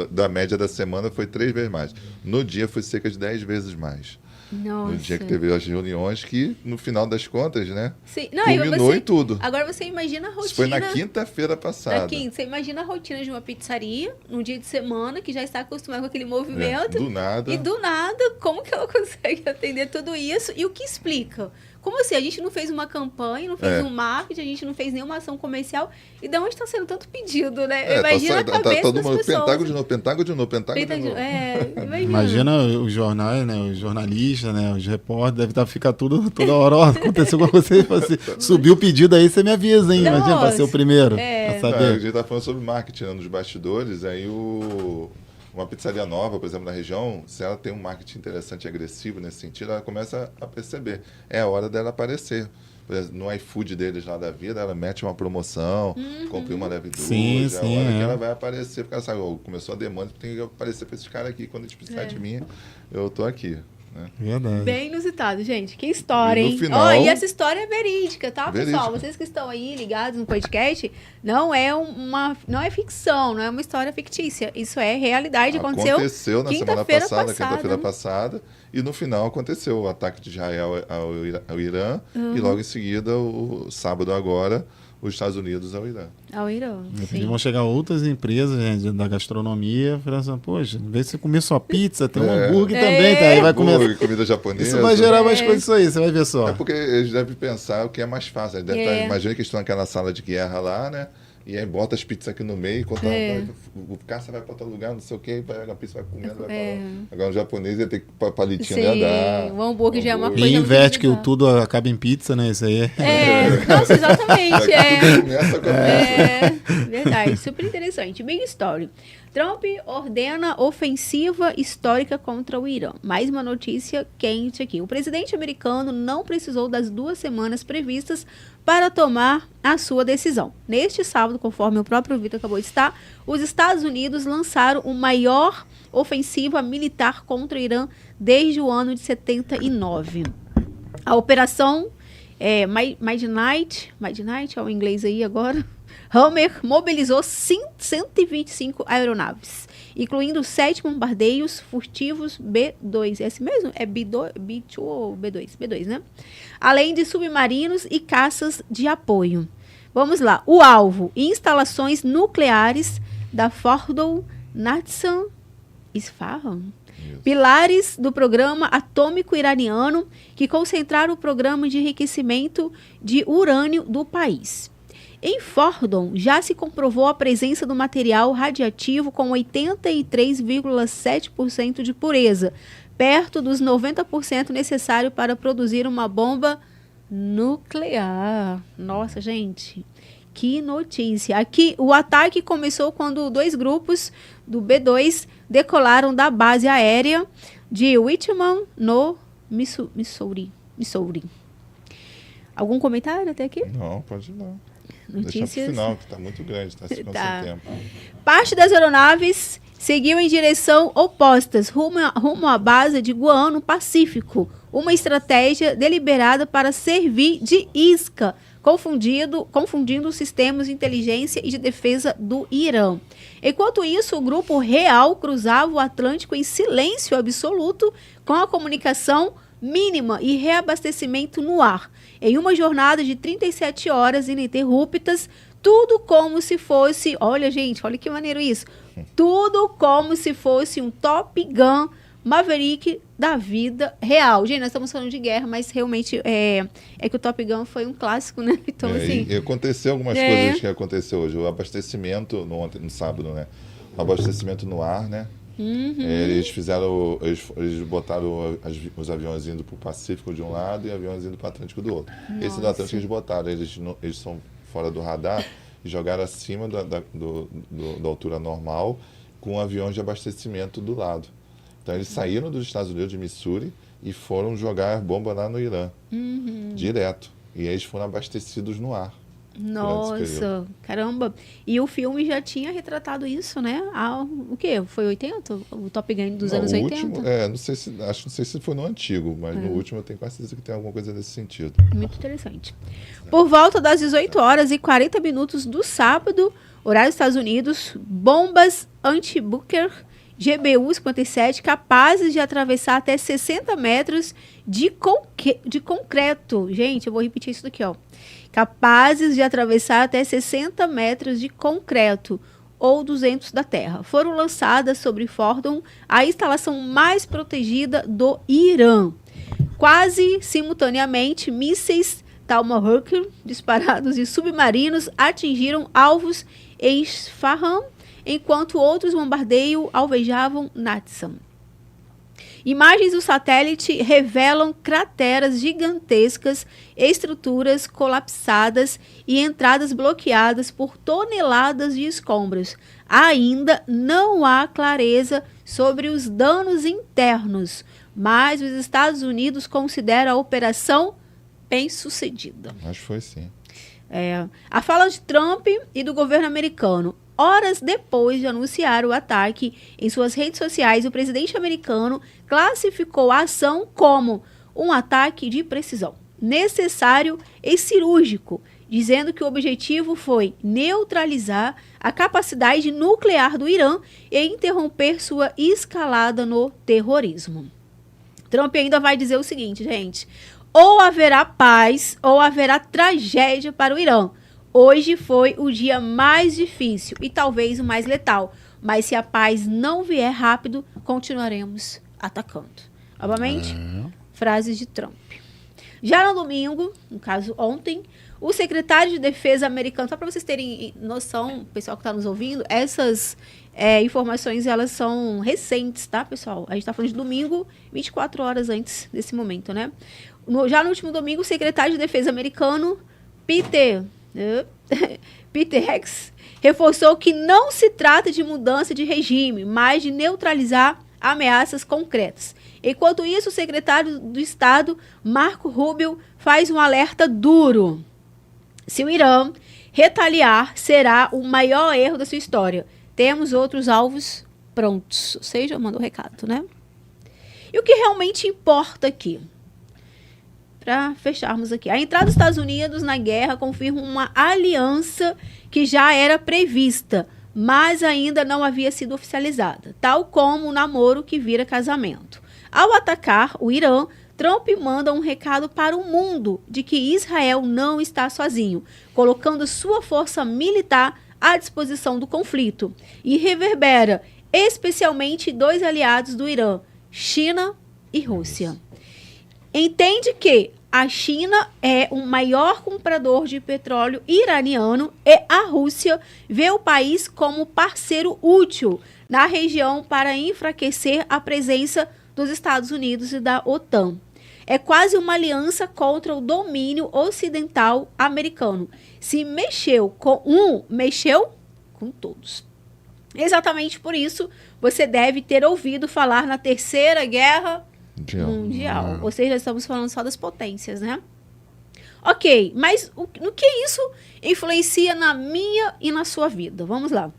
da média da semana foi 3 vezes mais. No dia foi cerca de 10 vezes mais. Nossa. No dia que teve as reuniões que, no final das contas, né? Sim. Culminou em tudo. Agora você imagina a rotina... Isso foi na quinta-feira passada. Você imagina a rotina de uma pizzaria, num dia de semana, que já está acostumada com aquele movimento. Do nada. E do nada, como que ela consegue atender tudo isso? E o que explica? Como assim? A gente não fez uma campanha, não fez um marketing, a gente não fez nenhuma ação comercial. E de onde está sendo tanto pedido, né? Imagina a cabeça todo das mundo, pessoas. Pentágono de novo. Imagina os jornais, né? Os jornalistas, né? Os repórteres, deve estar ficar tudo toda hora. Ó, aconteceu com você, subiu o pedido aí, você me avisa, hein? Imagina, para ser o primeiro. A saber. A gente está falando sobre marketing, né, nos bastidores, aí uma pizzaria nova, por exemplo, na região, se ela tem um marketing interessante e agressivo nesse sentido, ela começa a perceber. É a hora dela aparecer. por exemplo, no iFood deles lá da vida, ela mete uma promoção, compre uma leve duas, Sim, a hora que ela vai aparecer, porque ela sabe, começou a demanda, tem que aparecer para esses caras aqui, quando eles precisarem de mim, eu tô aqui. Né? Verdade. Bem inusitado, gente. Que história, hein? Final, E essa história é verídica, tá, verídica. pessoal? Vocês que estão aí ligados no podcast, não é ficção, não é uma história fictícia. Isso é realidade. Aconteceu na semana passada, quinta-feira passada, e no final aconteceu o ataque de Israel ao Irã, e logo em seguida, o sábado agora, os Estados Unidos ao Irã. Ao Irã, sim. Vão chegar outras empresas, gente, da gastronomia, falando assim, poxa, em vez de você comer só pizza, tem um hambúrguer também, tá? Aí vai comer comida japonesa. Isso vai gerar mais coisas, isso aí, você vai ver só. É porque eles devem pensar o que é mais fácil. Eles devem estar, imagina que estão naquela sala de guerra lá, né? E aí bota as pizzas aqui no meio, enquanto o caça vai para outro lugar, não sei o quê, pega a pizza, vai comendo, vai para lá. Agora o japonês ia ter que palitinho dar. O hambúrguer já é uma coisa. E inverte que tudo acaba em pizza, né? Isso aí Nossa, exatamente. Começa com a pizza. Verdade, super interessante. Big story. Trump ordena ofensiva histórica contra o Irã. Mais uma notícia quente aqui. O presidente americano não precisou das 2 semanas previstas para tomar a sua decisão. Neste sábado, conforme o próprio Vitor acabou de citar, os Estados Unidos lançaram a maior ofensiva militar contra o Irã desde o ano de 79. A operação Midnight, é o inglês aí agora, Hammer mobilizou 125 aeronaves, incluindo 7 bombardeios furtivos B-2. É assim mesmo? É B-2 ou B-2? B-2, né? Além de submarinos e caças de apoio. Vamos lá. O alvo: instalações nucleares da Fordow, Natsam, Isfahan. Pilares do programa atômico iraniano que concentraram o programa de enriquecimento de urânio do país. Em Fordow, já se comprovou a presença do material radioativo com 83,7% de pureza, perto dos 90% necessário para produzir uma bomba nuclear. Nossa, gente, que notícia. Aqui, o ataque começou quando 2 grupos do B-2 decolaram da base aérea de Whitman, no Missouri. Algum comentário até aqui? Não, pode não. Notícias. Deixa pro final, que está muito grande, está ficando sem tempo. Parte das aeronaves seguiu em direção opostas, rumo à base de Guam, no Pacífico. Uma estratégia deliberada para servir de isca, confundindo os sistemas de inteligência e de defesa do Irã. Enquanto isso, o grupo real cruzava o Atlântico em silêncio absoluto, com a comunicação mínima e reabastecimento no ar. Em uma jornada de 37 horas ininterruptas, tudo como se fosse... Olha, gente, olha que maneiro isso. Tudo como se fosse um Top Gun Maverick da vida real. Gente, nós estamos falando de guerra, mas realmente é que o Top Gun foi um clássico, né? Então, assim... E aconteceu algumas coisas que aconteceu hoje. O abastecimento, no sábado, né? O abastecimento no ar, né? Eles botaram os aviões indo para o Pacífico de um lado e aviões indo para o Atlântico do outro. Nossa. Esse do Atlântico eles botaram, eles são fora do radar e jogaram acima da altura normal com aviões de abastecimento do lado. Então eles saíram dos Estados Unidos, de Missouri, e foram jogar bomba lá no Irã, direto. E eles foram abastecidos no ar. Nossa, caramba. E o filme já tinha retratado isso, né? O quê? Foi 80? O Top Gun dos anos 80? Último, não sei se foi no antigo, mas no último eu tenho quase certeza que tem alguma coisa nesse sentido. Muito interessante. Por volta das 18 horas e 40 minutos do sábado, horário dos Estados Unidos, bombas anti-bunker GBU-57 capazes de atravessar até 60 metros de concreto. Gente, eu vou repetir isso daqui, ó. Capazes de atravessar até 60 metros de concreto ou 200 da terra. Foram lançadas sobre Fordow, a instalação mais protegida do Irã. Quase simultaneamente, mísseis Tomahawk disparados de submarinos atingiram alvos em Isfahan, enquanto outros bombardeios alvejavam Natsam. Imagens do satélite revelam crateras gigantescas, estruturas colapsadas e entradas bloqueadas por toneladas de escombros. Ainda não há clareza sobre os danos internos, mas os Estados Unidos consideram a operação bem-sucedida. Acho que foi sim. A fala de Trump e do governo americano. Horas depois de anunciar o ataque em suas redes sociais, o presidente americano classificou a ação como um ataque de precisão, necessário e cirúrgico, dizendo que o objetivo foi neutralizar a capacidade nuclear do Irã e interromper sua escalada no terrorismo. Trump ainda vai dizer o seguinte, gente: ou haverá paz ou haverá tragédia para o Irã. Hoje foi o dia mais difícil e talvez o mais letal, mas se a paz não vier rápido, continuaremos atacando. Novamente, frases de Trump. Já no domingo, no caso ontem, o secretário de Defesa americano, só para vocês terem noção, pessoal que está nos ouvindo, essas informações elas são recentes, tá, pessoal? A gente está falando de domingo, 24 horas antes desse momento, né? Já no último domingo, o secretário de Defesa americano, Peter Hegseth, reforçou que não se trata de mudança de regime, mas de neutralizar ameaças concretas. Enquanto isso, o secretário do Estado, Marco Rubio, faz um alerta duro. Se o Irã retaliar, será o maior erro da sua história. Temos outros alvos prontos. Ou seja, mandou recado, né? E o que realmente importa aqui? Para fecharmos aqui. A entrada dos Estados Unidos na guerra confirma uma aliança que já era prevista, mas ainda não havia sido oficializada, tal como o namoro que vira casamento. Ao atacar o Irã, Trump manda um recado para o mundo de que Israel não está sozinho, colocando sua força militar à disposição do conflito, e reverbera especialmente dois aliados do Irã, China e Rússia. Entende que a China é o maior comprador de petróleo iraniano e a Rússia vê o país como parceiro útil na região para enfraquecer a presença dos Estados Unidos e da OTAN. É quase uma aliança contra o domínio ocidental americano. Se mexeu com um, mexeu com todos. Exatamente por isso, você deve ter ouvido falar na Terceira Guerra Mundial. Ou seja, estamos falando só das potências, né? Ok, mas no que isso influencia na minha e na sua vida? Vamos lá.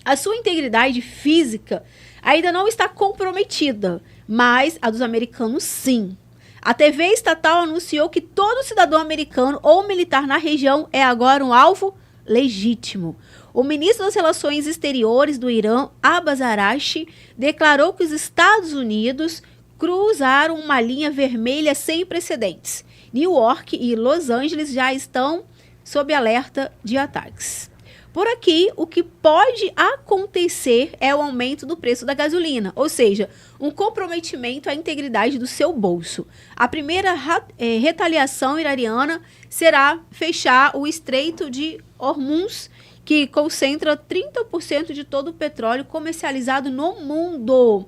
A sua integridade física ainda não está comprometida, mas a dos americanos sim. A TV estatal anunciou que todo cidadão americano ou militar na região é agora um alvo legítimo. O ministro das Relações Exteriores do Irã, Abbas Araghchi, declarou que os Estados Unidos cruzaram uma linha vermelha sem precedentes. New York e Los Angeles já estão sob alerta de ataques. Por aqui, o que pode acontecer é o aumento do preço da gasolina, ou seja, um comprometimento à integridade do seu bolso. A primeira retaliação iraniana será fechar o Estreito de Hormuz, que concentra 30% de todo o petróleo comercializado no mundo.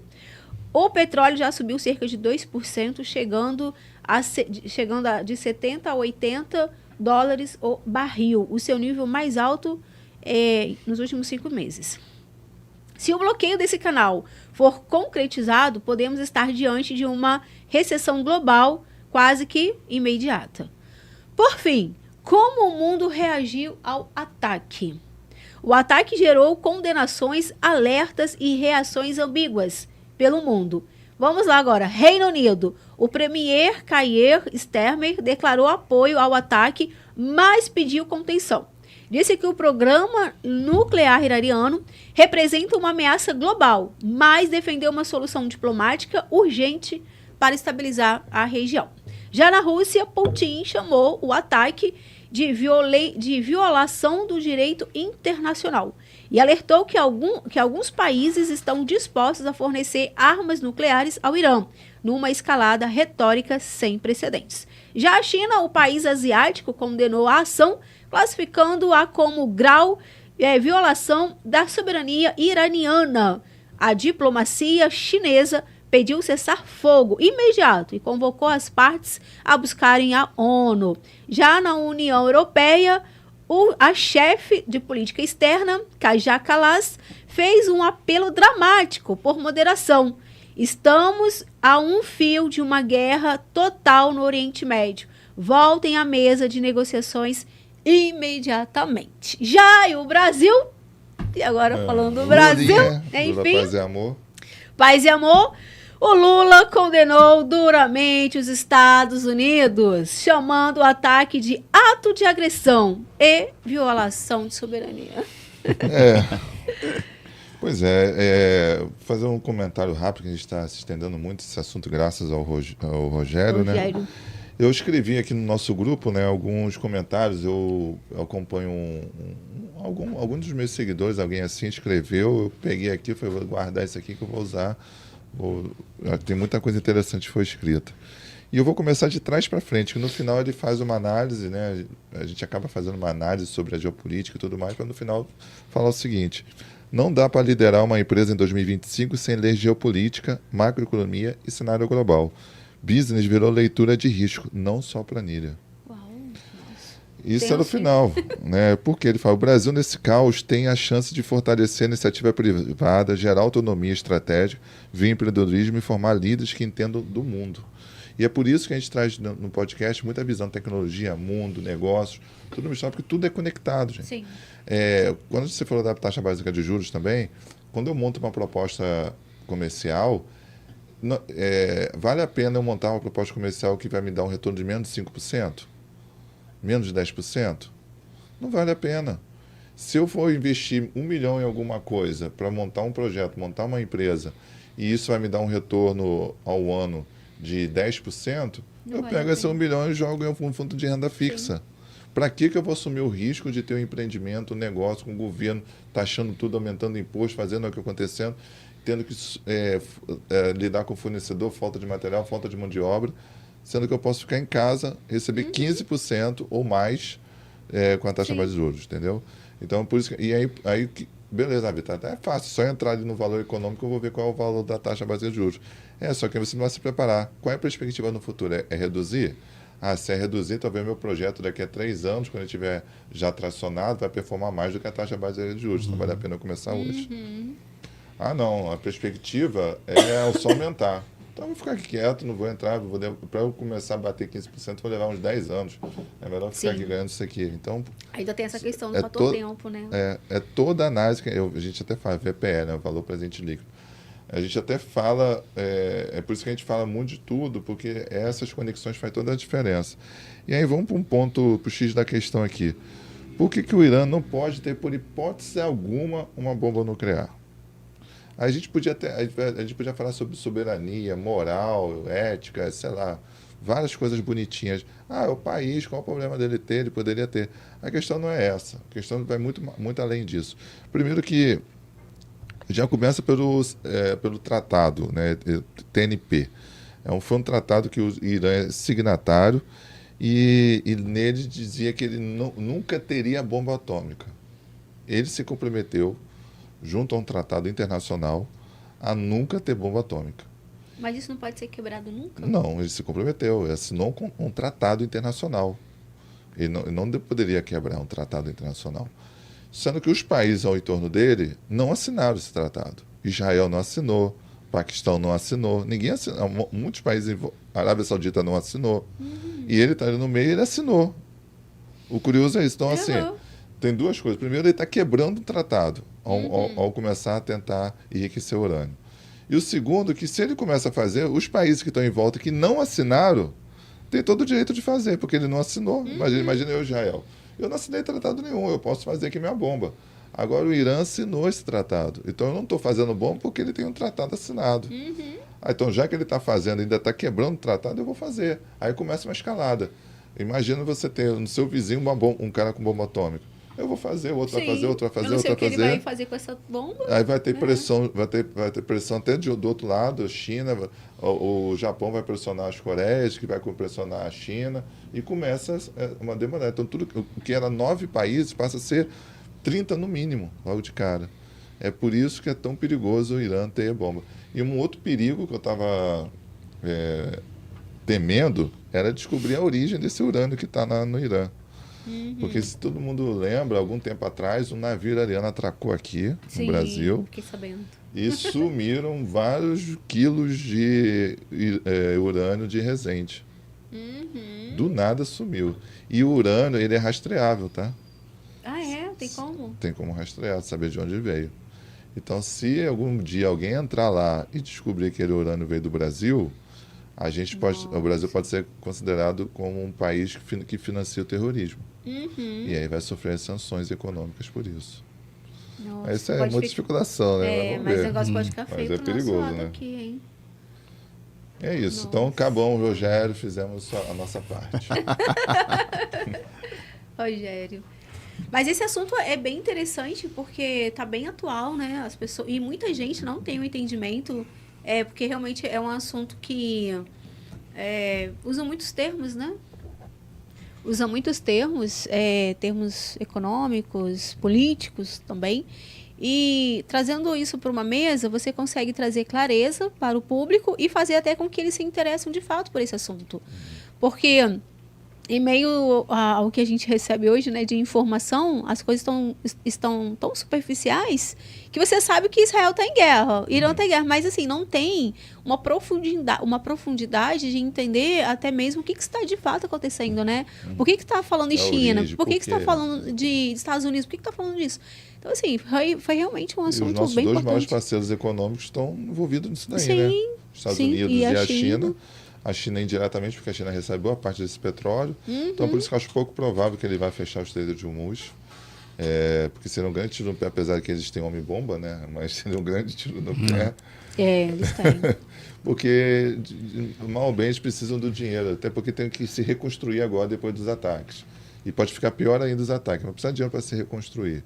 O petróleo já subiu cerca de 2%, chegando de 70 a 80 dólares o barril, o seu nível mais alto nos últimos 5 meses. Se o bloqueio desse canal for concretizado, podemos estar diante de uma recessão global quase que imediata. Por fim, como o mundo reagiu ao ataque? O ataque gerou condenações, alertas e reações ambíguas pelo mundo. Vamos lá agora. Reino Unido. O premier Keir Starmer declarou apoio ao ataque, mas pediu contenção. Disse que o programa nuclear iraniano representa uma ameaça global, mas defendeu uma solução diplomática urgente para estabilizar a região. Já na Rússia, Putin chamou o ataque de violação do direito internacional e alertou que alguns países estão dispostos a fornecer armas nucleares ao Irã, numa escalada retórica sem precedentes. Já a China, o país asiático, condenou a ação, classificando-a como violação da soberania iraniana. A diplomacia chinesa pediu cessar-fogo imediato e convocou as partes a buscarem a ONU. Já na União Europeia, a chefe de política externa, Kaja Kallas, fez um apelo dramático por moderação. Estamos a um fio de uma guerra total no Oriente Médio. voltem à mesa de negociações imediatamente. Já e o Brasil, e agora falando do Brasil, enfim, paz e amor. Paz e amor. O Lula condenou duramente os Estados Unidos, chamando o ataque de ato de agressão e violação de soberania. Pois fazer um comentário rápido, que a gente está se estendendo muito esse assunto, graças ao Rogério, né? Eu escrevi aqui no nosso grupo, né, alguns comentários, eu acompanho algum dos meus seguidores, alguém assim escreveu, eu peguei aqui, falei, vou guardar isso aqui que eu vou usar. Tem muita coisa interessante que foi escrita. E eu vou começar de trás para frente, que no final ele faz uma análise, né? A gente acaba fazendo uma análise sobre a geopolítica e tudo mais, para no final falar o seguinte: não dá para liderar uma empresa em 2025 sem ler geopolítica, macroeconomia e cenário global. Business virou leitura de risco, não só planilha. Isso é no final, né? Porque ele fala, o Brasil nesse caos tem a chance de fortalecer a iniciativa privada, gerar autonomia estratégica, vir empreendedorismo e formar líderes que entendam do mundo. E é por isso que a gente traz no podcast muita visão de tecnologia, mundo, negócios, tudo misturado, porque tudo é conectado, gente. Sim. Quando você falou da taxa básica de juros também, quando eu monto uma proposta comercial, vale a pena eu montar uma proposta comercial que vai me dar um retorno de menos de 5%? Menos de 10%? Não vale a pena. Se eu for investir 1 milhão em alguma coisa para montar um projeto, montar uma empresa, e isso vai me dar um retorno ao ano de 10%, eu pego esse 1 milhão e jogo em um fundo de renda fixa. Para que eu vou assumir o risco de ter um empreendimento, um negócio com o governo taxando tudo, aumentando imposto, fazendo o que está acontecendo, tendo que lidar com o fornecedor, falta de material, falta de mão de obra, sendo que eu posso ficar em casa, receber 15% ou mais com a taxa básica de juros, entendeu? Então, por isso e aí beleza, Vitor, é fácil, só entrar ali no valor econômico, eu vou ver qual é o valor da taxa básica de juros. Só que você não vai se preparar. Qual é a perspectiva no futuro? É reduzir? Se é reduzir, talvez meu projeto daqui a 3 anos, quando ele estiver já tracionado, vai performar mais do que a taxa básica de juros. Não vale a pena eu começar hoje. Não, a perspectiva é só aumentar. Então, eu vou ficar quieto, não vou entrar. Para eu começar a bater 15%, vou levar uns 10 anos. É melhor ficar aqui ganhando isso aqui. Então, ainda tem essa questão do fator tempo, né? É toda a análise, a gente até fala, VPE, né, Valor Presente Líquido. A gente até fala, é por isso que a gente fala muito de tudo, porque essas conexões fazem toda a diferença. E aí vamos para um ponto, para o X da questão aqui. Por que o Irã não pode ter, por hipótese alguma, uma bomba nuclear? A gente podia falar sobre soberania, moral, ética, sei lá, várias coisas bonitinhas. É o país, qual o problema dele ter? Ele poderia ter. A questão não é essa. A questão vai muito, muito além disso. Primeiro que já começa pelo tratado, né, TNP. Foi um tratado que o Irã é signatário e nele dizia que ele nunca teria bomba atômica. Ele se comprometeu, junto a um tratado internacional, a nunca ter bomba atômica. Mas isso não pode ser quebrado nunca? Não, ele se comprometeu, ele assinou um tratado internacional. Ele não poderia quebrar um tratado internacional. Sendo que os países ao entorno dele não assinaram esse tratado. Israel não assinou, Paquistão não assinou, ninguém assinou. Muitos países, a Arábia Saudita não assinou. E ele está ali no meio e ele assinou. O curioso é isso. Então, assim, tem duas coisas. Primeiro, ele está quebrando o tratado ao começar a tentar enriquecer o urânio. E o segundo, que se ele começa a fazer, os países que estão em volta que não assinaram, têm todo o direito de fazer, porque ele não assinou. Imagina eu, Israel. Eu não assinei tratado nenhum, eu posso fazer aqui minha bomba. Agora o Irã assinou esse tratado. Então eu não estou fazendo bomba porque ele tem um tratado assinado. Então, já que ele está fazendo, ainda está quebrando o tratado, eu vou fazer. Aí começa uma escalada. Imagina você ter no seu vizinho um cara com bomba atômica. Eu vou fazer, o outro vai fazer, outro vai fazer, outro vai fazer. Ele vai fazer com essa bomba. Aí vai ter pressão, vai ter pressão até do outro lado, a China, o Japão vai pressionar as Coreias, que vai pressionar a China, e começa uma demanda. Então, tudo o que era 9 países passa a ser 30 no mínimo, logo de cara. É por isso que é tão perigoso o Irã ter bomba. E um outro perigo que eu estava temendo era descobrir a origem desse urânio que está no Irã. Porque se todo mundo lembra, algum tempo atrás, um navio iraniano atracou aqui no Brasil. Fiquei sabendo. E sumiram vários quilos de urânio de resende. Do nada sumiu. E o urânio, ele é rastreável, tá? Ah, é? Tem como? Tem como rastrear, saber de onde veio. Então, se algum dia alguém entrar lá e descobrir que aquele urânio veio do Brasil, o Brasil pode ser considerado como um país que financia o terrorismo. E aí vai sofrer sanções econômicas por isso. Nossa, essa é muita especulação, né? Mas o negócio pode ficar feio mas é perigoso, né? aqui, hein? É isso. Nossa. Então, acabamos, Rogério, fizemos a nossa parte. Rogério. Mas esse assunto é bem interessante porque está bem atual, né? As pessoas, e muita gente não tem o entendimento, porque realmente é um assunto que usa muitos termos, né? Usa muitos termos, termos econômicos, políticos também. E trazendo isso para uma mesa, você consegue trazer clareza para o público e fazer até com que eles se interessem de fato por esse assunto. Porque em meio ao que a gente recebe hoje, né, de informação, as coisas estão tão superficiais que você sabe que Israel está em guerra, Irã está em guerra, mas assim, não tem uma profundidade de entender até mesmo o que está de fato acontecendo, né? Por que está falando de China? Por que está falando de Estados Unidos? Por que está falando disso? Então, assim, foi realmente um assunto bem importante. Os nossos dois maiores parceiros econômicos estão envolvidos nisso daí, né? Os Estados Unidos e a China. A China indiretamente, porque a China recebe boa parte desse petróleo. Então, por isso que eu acho pouco provável que ele vai fechar o Estreito de Hormuz. Porque seria um grande tiro no pé, apesar de que eles têm homem-bomba, né? Mas seria um grande tiro no pé. Eles têm. Porque, mal ou bem, eles precisam do dinheiro. Até porque tem que se reconstruir agora, depois dos ataques. E pode ficar pior ainda os ataques. Mas precisa de dinheiro para se reconstruir.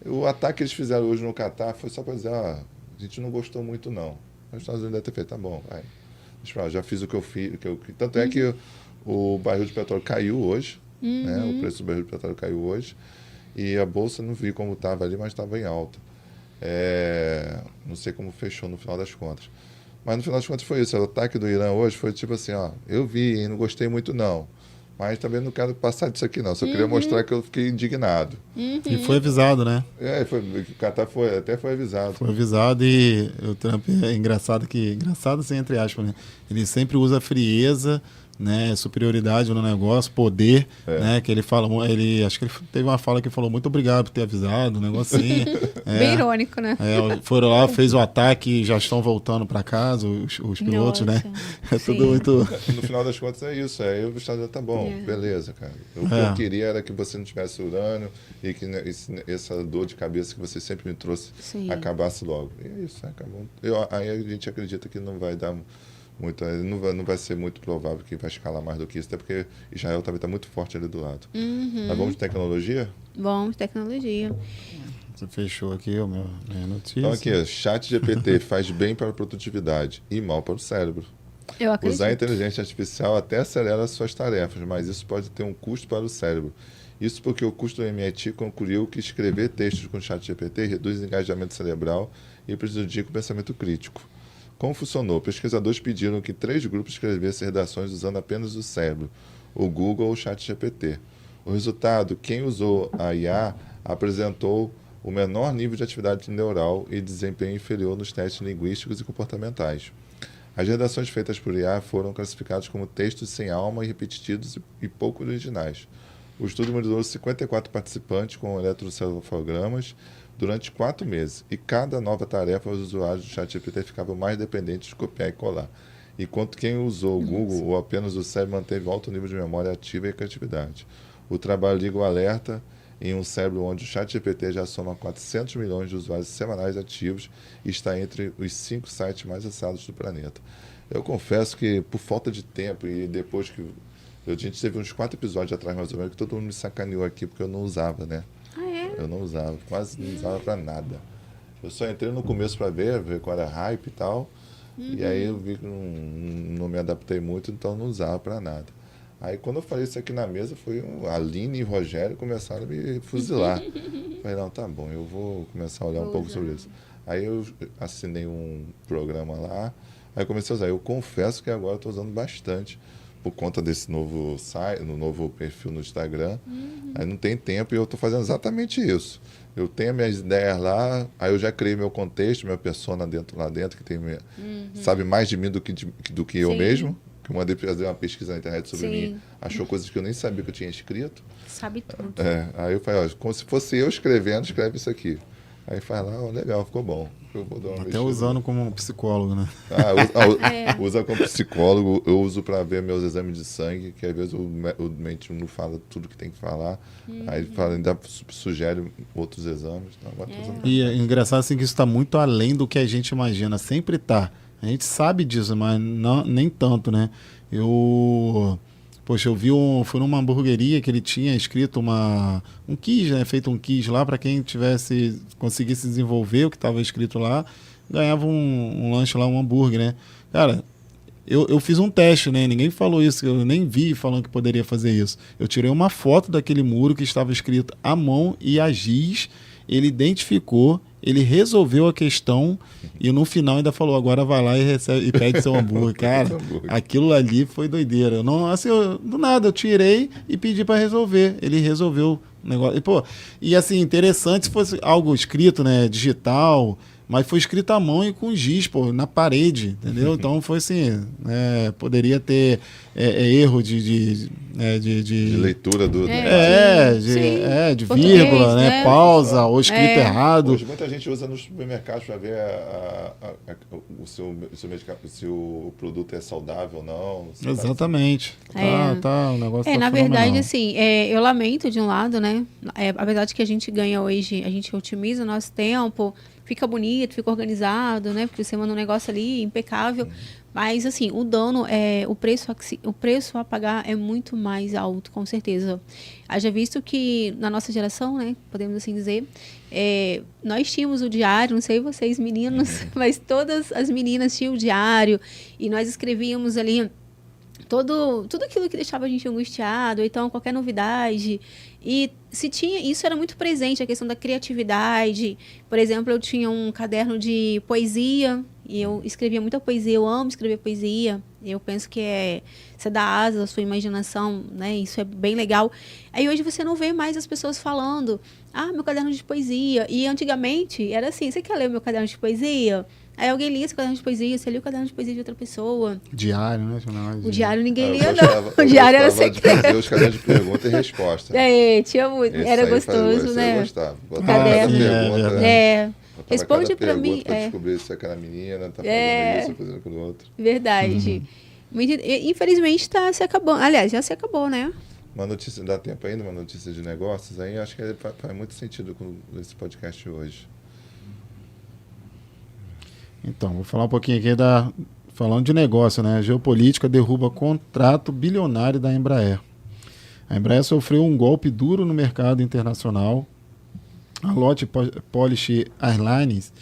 O ataque que eles fizeram hoje no Catar foi só para dizer, a gente não gostou muito, não. Os Estados Unidos devem ter feito, tá bom, vai. Já fiz o que eu fiz. Tanto é que o barril de petróleo caiu hoje, né? O preço do barril de petróleo caiu hoje, e a bolsa não vi como estava ali, mas estava em alta. Não sei como fechou no final das contas. Mas no final das contas foi isso. O ataque do Irã hoje foi tipo assim, eu vi e não gostei muito não. Mas também não quero passar disso aqui, não. Só queria mostrar que eu fiquei indignado. E foi avisado, né? O Catar até foi avisado. Foi avisado e o Trump é engraçado assim, entre aspas, né? Ele sempre usa frieza, né? Superioridade no negócio, poder, né? Que ele fala, acho que ele teve uma fala que falou muito obrigado por ter avisado, um negócio assim. Bem irônico, né? Foram lá, fez o ataque e já estão voltando para casa, os pilotos, né? Tudo muito... No final das contas é isso. Aí o Estado tá bom, beleza, cara. O que eu queria era que você não tivesse urânio e que essa dor de cabeça que você sempre me trouxe acabasse logo. E é isso, acabou. Aí a gente acredita que não vai dar muito, não vai ser muito provável que vai escalar mais do que isso, até porque Israel também está muito forte ali do lado. Mas vamos de tecnologia? Vamos de tecnologia. Você fechou aqui a minha notícia. Então aqui, ChatGPT faz bem para a produtividade e mal para o cérebro. Eu acredito. Usar a inteligência artificial até acelera suas tarefas, mas isso pode ter um custo para o cérebro. Isso porque o custo do MIT concluiu que escrever textos com ChatGPT reduz o engajamento cerebral e prejudica o pensamento crítico. Como funcionou? Pesquisadores pediram que 3 grupos escrevessem redações usando apenas o cérebro, o Google ou o ChatGPT. O resultado, quem usou a IA apresentou o menor nível de atividade neural e desempenho inferior nos testes linguísticos e comportamentais. As redações feitas por IA foram classificadas como textos sem alma e repetitivos e pouco originais. O estudo monitorou 54 participantes com eletrocefalogramas durante 4 meses, e cada nova tarefa os usuários do ChatGPT ficavam mais dependentes de copiar e colar, enquanto quem usou o Google ou apenas o cérebro manteve alto nível de memória ativa e criatividade. O trabalho liga o alerta em um cérebro onde o ChatGPT já soma 400 milhões de usuários semanais ativos e está entre os 5 sites mais acessados do planeta. Eu confesso que, por falta de tempo, e depois que a gente teve uns 4 episódios atrás, mais ou menos, que todo mundo me sacaneou aqui porque eu não usava, né? Eu não usava, quase não usava para nada. Eu só entrei no começo para ver qual era hype e tal, e aí eu vi que não me adaptei muito, então não usava para nada. Aí quando eu falei isso aqui na mesa, foi a Aline e o Rogério começaram a me fuzilar. Falei, não, tá bom, eu vou começar a olhar um pouco sobre isso. Aí eu assinei um programa lá, aí comecei a usar. Eu confesso que agora estou usando bastante, por conta desse novo site, no novo perfil no Instagram. Aí não tem tempo e eu estou fazendo exatamente isso. Eu tenho minhas ideias lá, aí eu já criei meu contexto, minha persona lá dentro, que tem sabe mais de mim do que eu mesmo. que eu mandei fazer uma pesquisa na internet sobre Sim. mim, achou coisas que eu nem sabia que eu tinha escrito. Sabe tudo. Aí eu falei, ó, como se fosse eu escrevendo, escreve isso aqui. Aí faz lá, ó, legal, ficou bom. Eu vou dar uma Até mexida. usando como psicólogo, né? Usa como psicólogo, eu uso para ver meus exames de sangue, que às vezes o médico não fala tudo que tem que falar. Aí ele fala, ainda sugere outros exames. Então, agora tô usando. E é engraçado assim que isso está muito além do que a gente imagina. Sempre tá. A gente sabe disso, mas não, nem tanto, né? Poxa, fui numa hamburgueria que ele tinha escrito um quiz, né? Feito um quiz lá para quem conseguisse desenvolver o que estava escrito lá, ganhava um lanche lá, um hambúrguer, né? Cara, eu fiz um teste, né? Ninguém falou isso, eu nem vi falando que poderia fazer isso. Eu tirei uma foto daquele muro que estava escrito à mão e a giz, ele identificou, ele resolveu a questão e no final ainda falou, agora vai lá e pede seu hambúrguer. Cara, aquilo ali foi doideira. Eu não, assim, do nada, eu tirei e pedi para resolver. Ele resolveu o negócio. E assim, interessante se fosse algo escrito, né, digital, mas foi escrito à mão e com giz, na parede, entendeu? Então foi assim, poderia ter erro de leitura do... de vírgula, né? Pausa, ou escrito errado. Hoje muita gente usa nos supermercados para ver se o produto é saudável ou não. Exatamente. Tá, o negócio tá na fenomenal. verdade, assim, eu lamento de um lado, né? A verdade que a gente ganha hoje, a gente otimiza o nosso tempo, fica bonito, fica organizado, né? Porque você manda um negócio ali impecável. Mas, assim, o dano, o preço a pagar é muito mais alto, com certeza. Haja visto que na nossa geração, né? Podemos assim dizer, nós tínhamos o diário, não sei vocês meninos, mas todas as meninas tinham o diário e nós escrevíamos ali tudo aquilo que deixava a gente angustiado, ou então qualquer novidade. E isso era muito presente, a questão da criatividade. Por exemplo, eu tinha um caderno de poesia, e eu escrevia muita poesia, eu amo escrever poesia. Eu penso que você dá asa à sua imaginação, né? Isso é bem legal. Aí hoje você não vê mais as pessoas falando, meu caderno de poesia. E antigamente era assim, você quer ler o meu caderno de poesia? Aí alguém lia esse caderno de poesia, você lia o caderno de poesia de outra pessoa. Diário, né? O diário ninguém lia, não. O diário era secreto. Eu os cadernos de pergunta e resposta. Tinha muito. Era gostoso, né? Eu gostava. Responde pra mim. Pra descobrir se aquela menina tá fazendo isso, fazendo aquilo outro. Verdade. Infelizmente se acabando. Aliás, já se acabou, né? Uma notícia, dá tempo ainda? Uma notícia de negócios aí? Acho que faz muito sentido com esse podcast hoje. Então, vou falar um pouquinho aqui falando de negócio, né? A geopolítica derruba contrato bilionário da Embraer. A Embraer sofreu um golpe duro no mercado internacional. A Lotte Polish Airlines,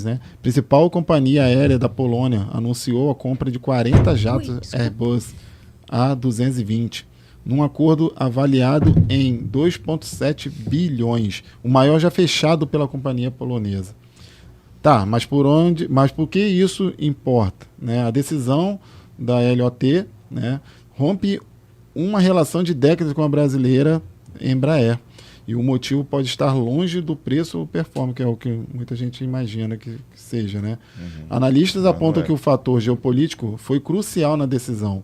né? Principal companhia aérea da Polônia, anunciou a compra de 40 jatos Airbus A220, num acordo avaliado em 2,7 bilhões, o maior já fechado pela companhia polonesa. Tá, mas por que isso importa? Né? A decisão da LOT, né, rompe uma relação de décadas com a brasileira Embraer. E o motivo pode estar longe do preço ou performance, que é o que muita gente imagina que seja. Né? Analistas apontam que o fator geopolítico foi crucial na decisão.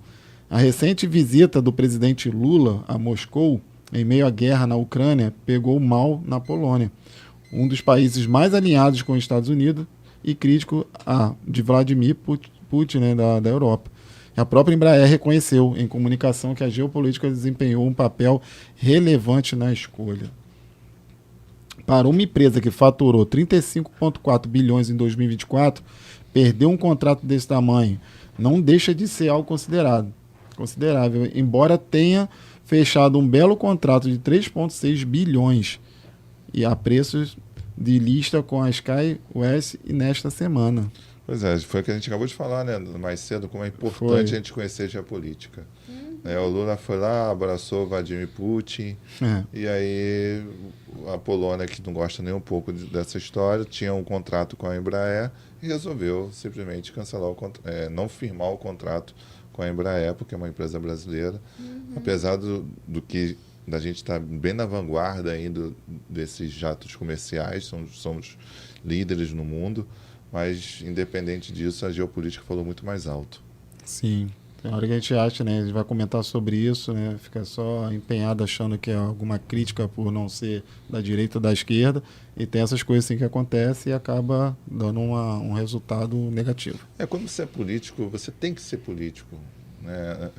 A recente visita do presidente Lula a Moscou, em meio à guerra na Ucrânia, pegou mal na Polônia, um dos países mais alinhados com os Estados Unidos e crítico de Vladimir Putin, né, da Europa. A própria Embraer reconheceu em comunicação que a geopolítica desempenhou um papel relevante na escolha. Para uma empresa que faturou 35,4 bilhões em 2024, perder um contrato desse tamanho não deixa de ser algo considerável, embora tenha fechado um belo contrato de 3,6 bilhões e a preços de lista com a SkyWest nesta semana. Pois é, foi o que a gente acabou de falar, né, mais cedo, como é importante a gente conhecer a geopolítica. O Lula foi lá, abraçou o Vladimir Putin, e aí a Polônia, que não gosta nem um pouco dessa história, tinha um contrato com a Embraer e resolveu simplesmente cancelar não firmar o contrato com a Embraer, porque é uma empresa brasileira, apesar da gente estar bem na vanguarda ainda desses jatos comerciais, somos líderes no mundo, mas independente disso, a geopolítica falou muito mais alto. Sim. Tem hora que a gente acha, né? A gente vai comentar sobre isso, né? Fica só empenhado achando que é alguma crítica por não ser da direita ou da esquerda. E tem essas coisas assim que acontecem e acaba dando um resultado negativo. Quando você é político, você tem que ser político, né?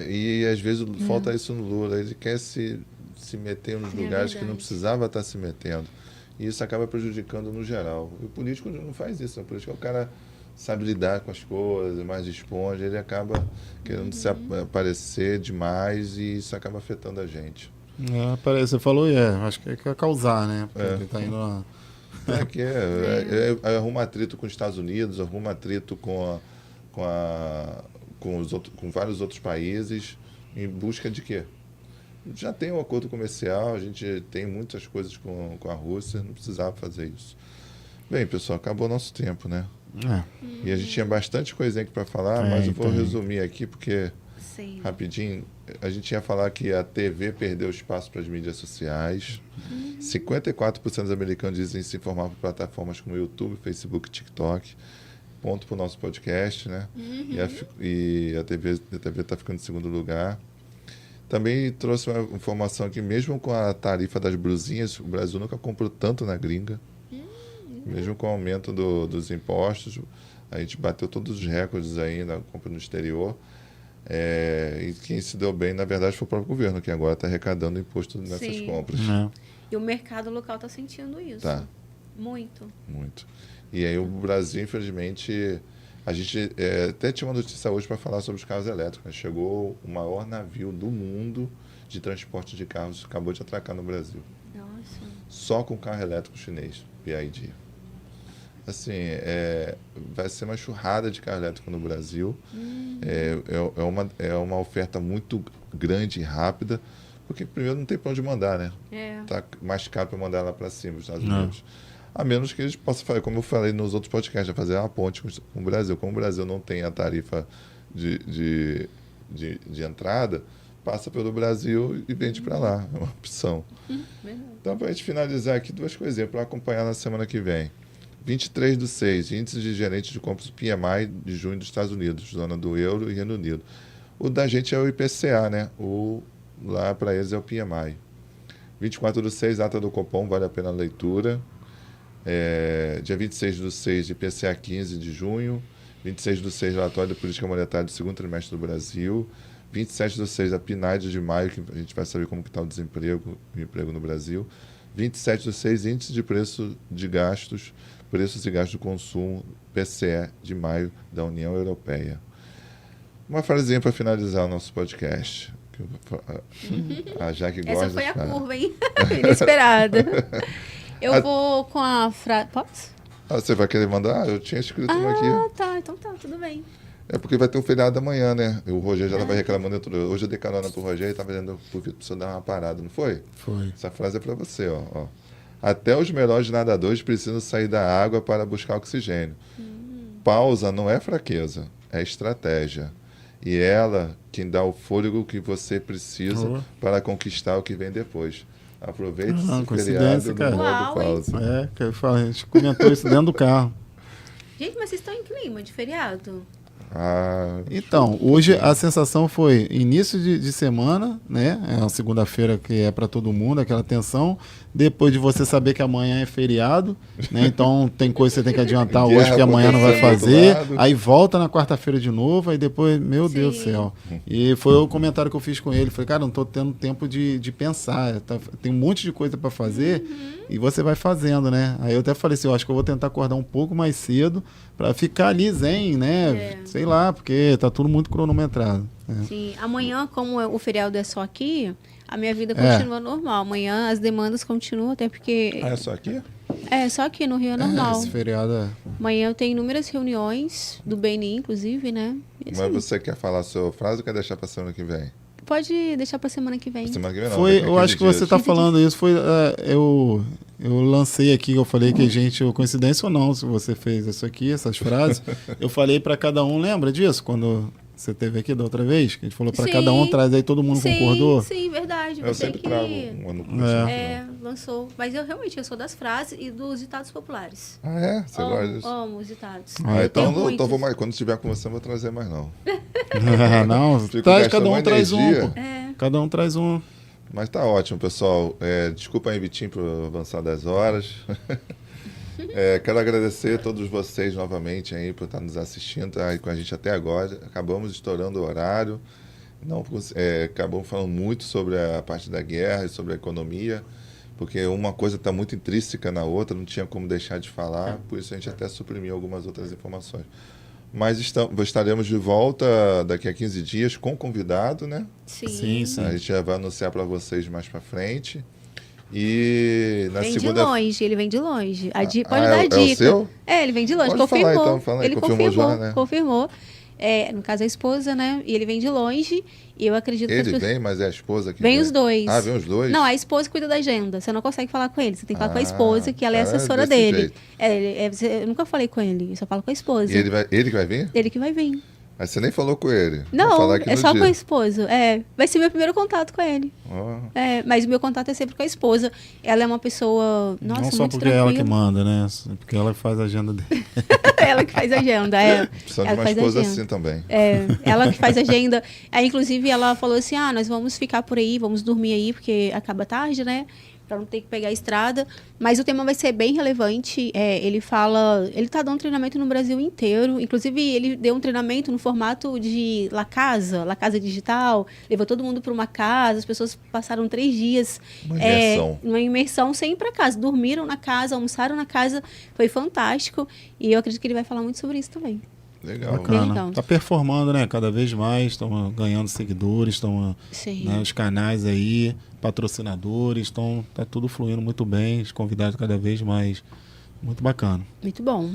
E às vezes falta isso no Lula. Ele quer se meter nos lugares que não precisava estar se metendo. E isso acaba prejudicando no geral. O político não faz isso. O político é o cara sabe lidar com as coisas, mais esponja. Ele acaba querendo se aparecer demais e isso acaba afetando a gente. Você falou, acho que é causar, né? Porque ele está indo lá. Arruma atrito com os Estados Unidos, arruma atrito com vários outros países, em busca de quê? Já tem um acordo comercial, a gente tem muitas coisas com a Rússia, não precisava fazer isso. Bem, pessoal, acabou o nosso tempo, né? E a gente tinha bastante coisinha aqui para falar, mas eu vou resumir aqui, porque, rapidinho, a gente ia falar que a TV perdeu espaço para as mídias sociais. 54% dos americanos dizem se informar por plataformas como YouTube, Facebook e TikTok. Ponto para o nosso podcast, né? E a TV está ficando em segundo lugar. Também trouxe uma informação que mesmo com a tarifa das blusinhas, o Brasil nunca comprou tanto na gringa. Mesmo com o aumento dos impostos, a gente bateu todos os recordes aí na compra no exterior. E quem se deu bem, na verdade, foi o próprio governo, que agora está arrecadando imposto nessas compras. E o mercado local está sentindo isso. Tá. Muito. E aí o Brasil, infelizmente, a gente até tinha uma notícia hoje para falar sobre os carros elétricos. Chegou o maior navio do mundo de transporte de carros, acabou de atracar no Brasil. Nossa. Só com carro elétrico chinês, BYD. Assim, vai ser uma enxurrada de carro elétrico no Brasil. É uma oferta muito grande e rápida, porque primeiro não tem para onde mandar, né? Tá mais caro para mandar lá para cima, os Estados Unidos. A menos que eles possam fazer, como eu falei nos outros podcasts, fazer uma ponte com o Brasil. Como o Brasil não tem a tarifa de entrada, passa pelo Brasil e vende para lá. É uma opção. Então, para a gente finalizar aqui, 2 coisinhas para acompanhar na semana que vem. 23/6, índice de gerente de compras PMI de junho dos Estados Unidos, zona do euro e Reino Unido. O da gente é o IPCA, né? Lá para eles é o PMI. 24/6, ata do Copom, vale a pena a leitura. Dia 26/6, IPCA 15 de junho. 26/6, relatório de política monetária do segundo trimestre do Brasil. 27/6, a PNAD de maio, que a gente vai saber como está o desemprego e o emprego no Brasil. 27/6, índice de preços e gastos do consumo, PCE de maio da União Europeia. Uma frasezinha para finalizar o nosso podcast. A Jaque gosta. Essa foi a curva, hein? Inesperada. Eu vou com a frase. Posso? Você vai querer mandar? Eu tinha escrito uma aqui. Tá. Então tá, tudo bem. É porque vai ter um feriado amanhã, né? O Rogério já estava reclamando. Hoje eu dei carona pro Rogério e estava dizendo pro Vitor, precisa dar uma parada, não foi? Foi. Essa frase é para você, ó. Até os melhores nadadores precisam sair da água para buscar oxigênio. Pausa não é fraqueza, é estratégia. E ela quem dá o fôlego que você precisa para conquistar o que vem depois. Aproveite esse feriado do modo pausa. Que eu falo, a gente comentou isso dentro do carro. Gente, mas vocês estão em clima de feriado? Então, hoje a sensação foi início de semana, né? É uma segunda-feira que é para todo mundo, aquela tensão. Depois de você saber que amanhã é feriado, né? Então tem coisa que você tem que adiantar hoje que amanhã não vai fazer. Aí volta na quarta-feira de novo, aí depois, meu Deus do céu. E foi o comentário que eu fiz com ele. Falei, cara, não tô tendo tempo de pensar. Tem um monte de coisa para fazer e você vai fazendo, né? Aí eu até falei assim, eu acho que eu vou tentar acordar um pouco mais cedo para ficar ali zen, né? Sei lá, porque tá tudo muito cronometrado. Sim, amanhã, como o feriado é só aqui, a minha vida continua normal. Amanhã as demandas continuam, até porque... é só aqui? Só aqui no Rio é normal. Esse feriado Amanhã eu tenho inúmeras reuniões, do BNI, inclusive, né? Mas você quer falar a sua frase ou quer deixar pra semana que vem? Pode deixar pra semana que vem. Semana que vem não, eu acho que você tá falando isso, eu lancei aqui, eu falei que, gente, coincidência ou não, se você fez isso aqui, essas frases, eu falei pra cada um, lembra disso? Quando você teve aqui da outra vez, que a gente falou pra cada um, traz aí, todo mundo concordou? Sim, verdade. Eu sempre trago um ano lançou. Mas eu sou das frases e dos ditados populares. Ah, é? Você gosta disso? Amo os ditados. Então vou mais, quando estiver com você, não vou trazer mais, não. Não, cada um traz um. Cada um traz um. Mas tá ótimo, pessoal. Desculpa aí, Vitinho, por avançar das horas. Quero agradecer a todos vocês novamente aí por estar nos assistindo, tá aí com a gente até agora. Acabamos estourando o horário. Acabamos falando muito sobre a parte da guerra e sobre a economia, porque uma coisa está muito intrínseca na outra, não tinha como deixar de falar, por isso a gente até suprimiu algumas outras informações. Mas estaremos de volta daqui a 15 dias com convidado, né? Sim. A gente já vai anunciar para vocês mais para frente. E na vem segunda... de longe, ele vem de longe. Pode dar a dica. É o seu? Ele vem de longe, pode confirmou. Falar, então, fala aí. Ele confirmou já, né? Confirmou. No caso, a esposa, né? E ele vem de longe. E eu acredito que ele vem, mas é a esposa que vem. Os dois. Ah, vem os dois? Não, a esposa cuida da agenda. Você não consegue falar com ele. Você tem que falar com a esposa, que ela é assessora dele. Eu nunca falei com ele, eu só falo com a esposa. E ele que vai vir? Ele que vai vir. Mas você nem falou com ele? Não, é só com a esposa. Vai ser meu primeiro contato com ele. Oh. Mas o meu contato é sempre com a esposa. Ela é uma pessoa, nossa, não só muito porque tranquila. é ela que manda, né? Porque ela que faz a agenda dele. Ela que faz a agenda, Precisa de uma esposa assim também. Ela que faz a agenda. Inclusive, ela falou assim, nós vamos ficar por aí, vamos dormir aí, porque acaba tarde, né? Para não ter que pegar a estrada. Mas o tema vai ser bem relevante. Ele está dando treinamento no Brasil inteiro. Inclusive, ele deu um treinamento no formato de La Casa Digital. Levou todo mundo para uma casa. As pessoas passaram 3 dias. Uma imersão sem ir para casa. Dormiram na casa, almoçaram na casa. Foi fantástico. E eu acredito que ele vai falar muito sobre isso também. Legal. Bacana. Tá performando, né? Cada vez mais, estão ganhando seguidores, estão os canais aí, patrocinadores, tá tudo fluindo muito bem, os convidados cada vez mais. Muito bacana. Muito bom.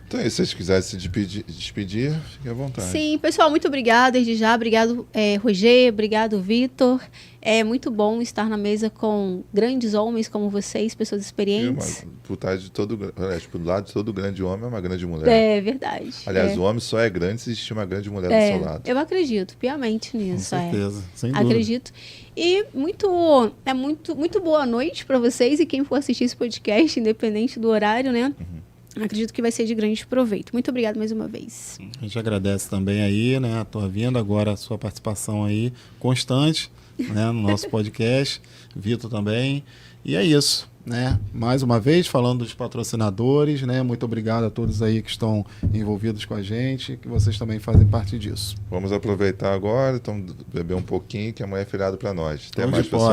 Então, se vocês quiserem se despedir, fiquem à vontade. Sim, pessoal, muito obrigada desde já. Obrigado, Roger. Obrigado, Vitor. É muito bom estar na mesa com grandes homens como vocês, pessoas experientes. Por do lado de todo grande homem é uma grande mulher. É verdade. Aliás, o homem só é grande se existir uma grande mulher do seu lado. Eu acredito piamente nisso. Com certeza, sem dúvida. Acredito. E muito boa noite para vocês e quem for assistir esse podcast, independente do horário, né? Acredito que vai ser de grande proveito. Muito obrigado mais uma vez. A gente agradece também aí, né, a tua vinda, agora a sua participação aí constante, né, no nosso podcast. Vitor também. E é isso, né? Mais uma vez, falando dos patrocinadores, né? Muito obrigado a todos aí que estão envolvidos com a gente, que vocês também fazem parte disso. Vamos aproveitar agora, então beber um pouquinho, que amanhã é feriado para nós. Até mais, pessoal.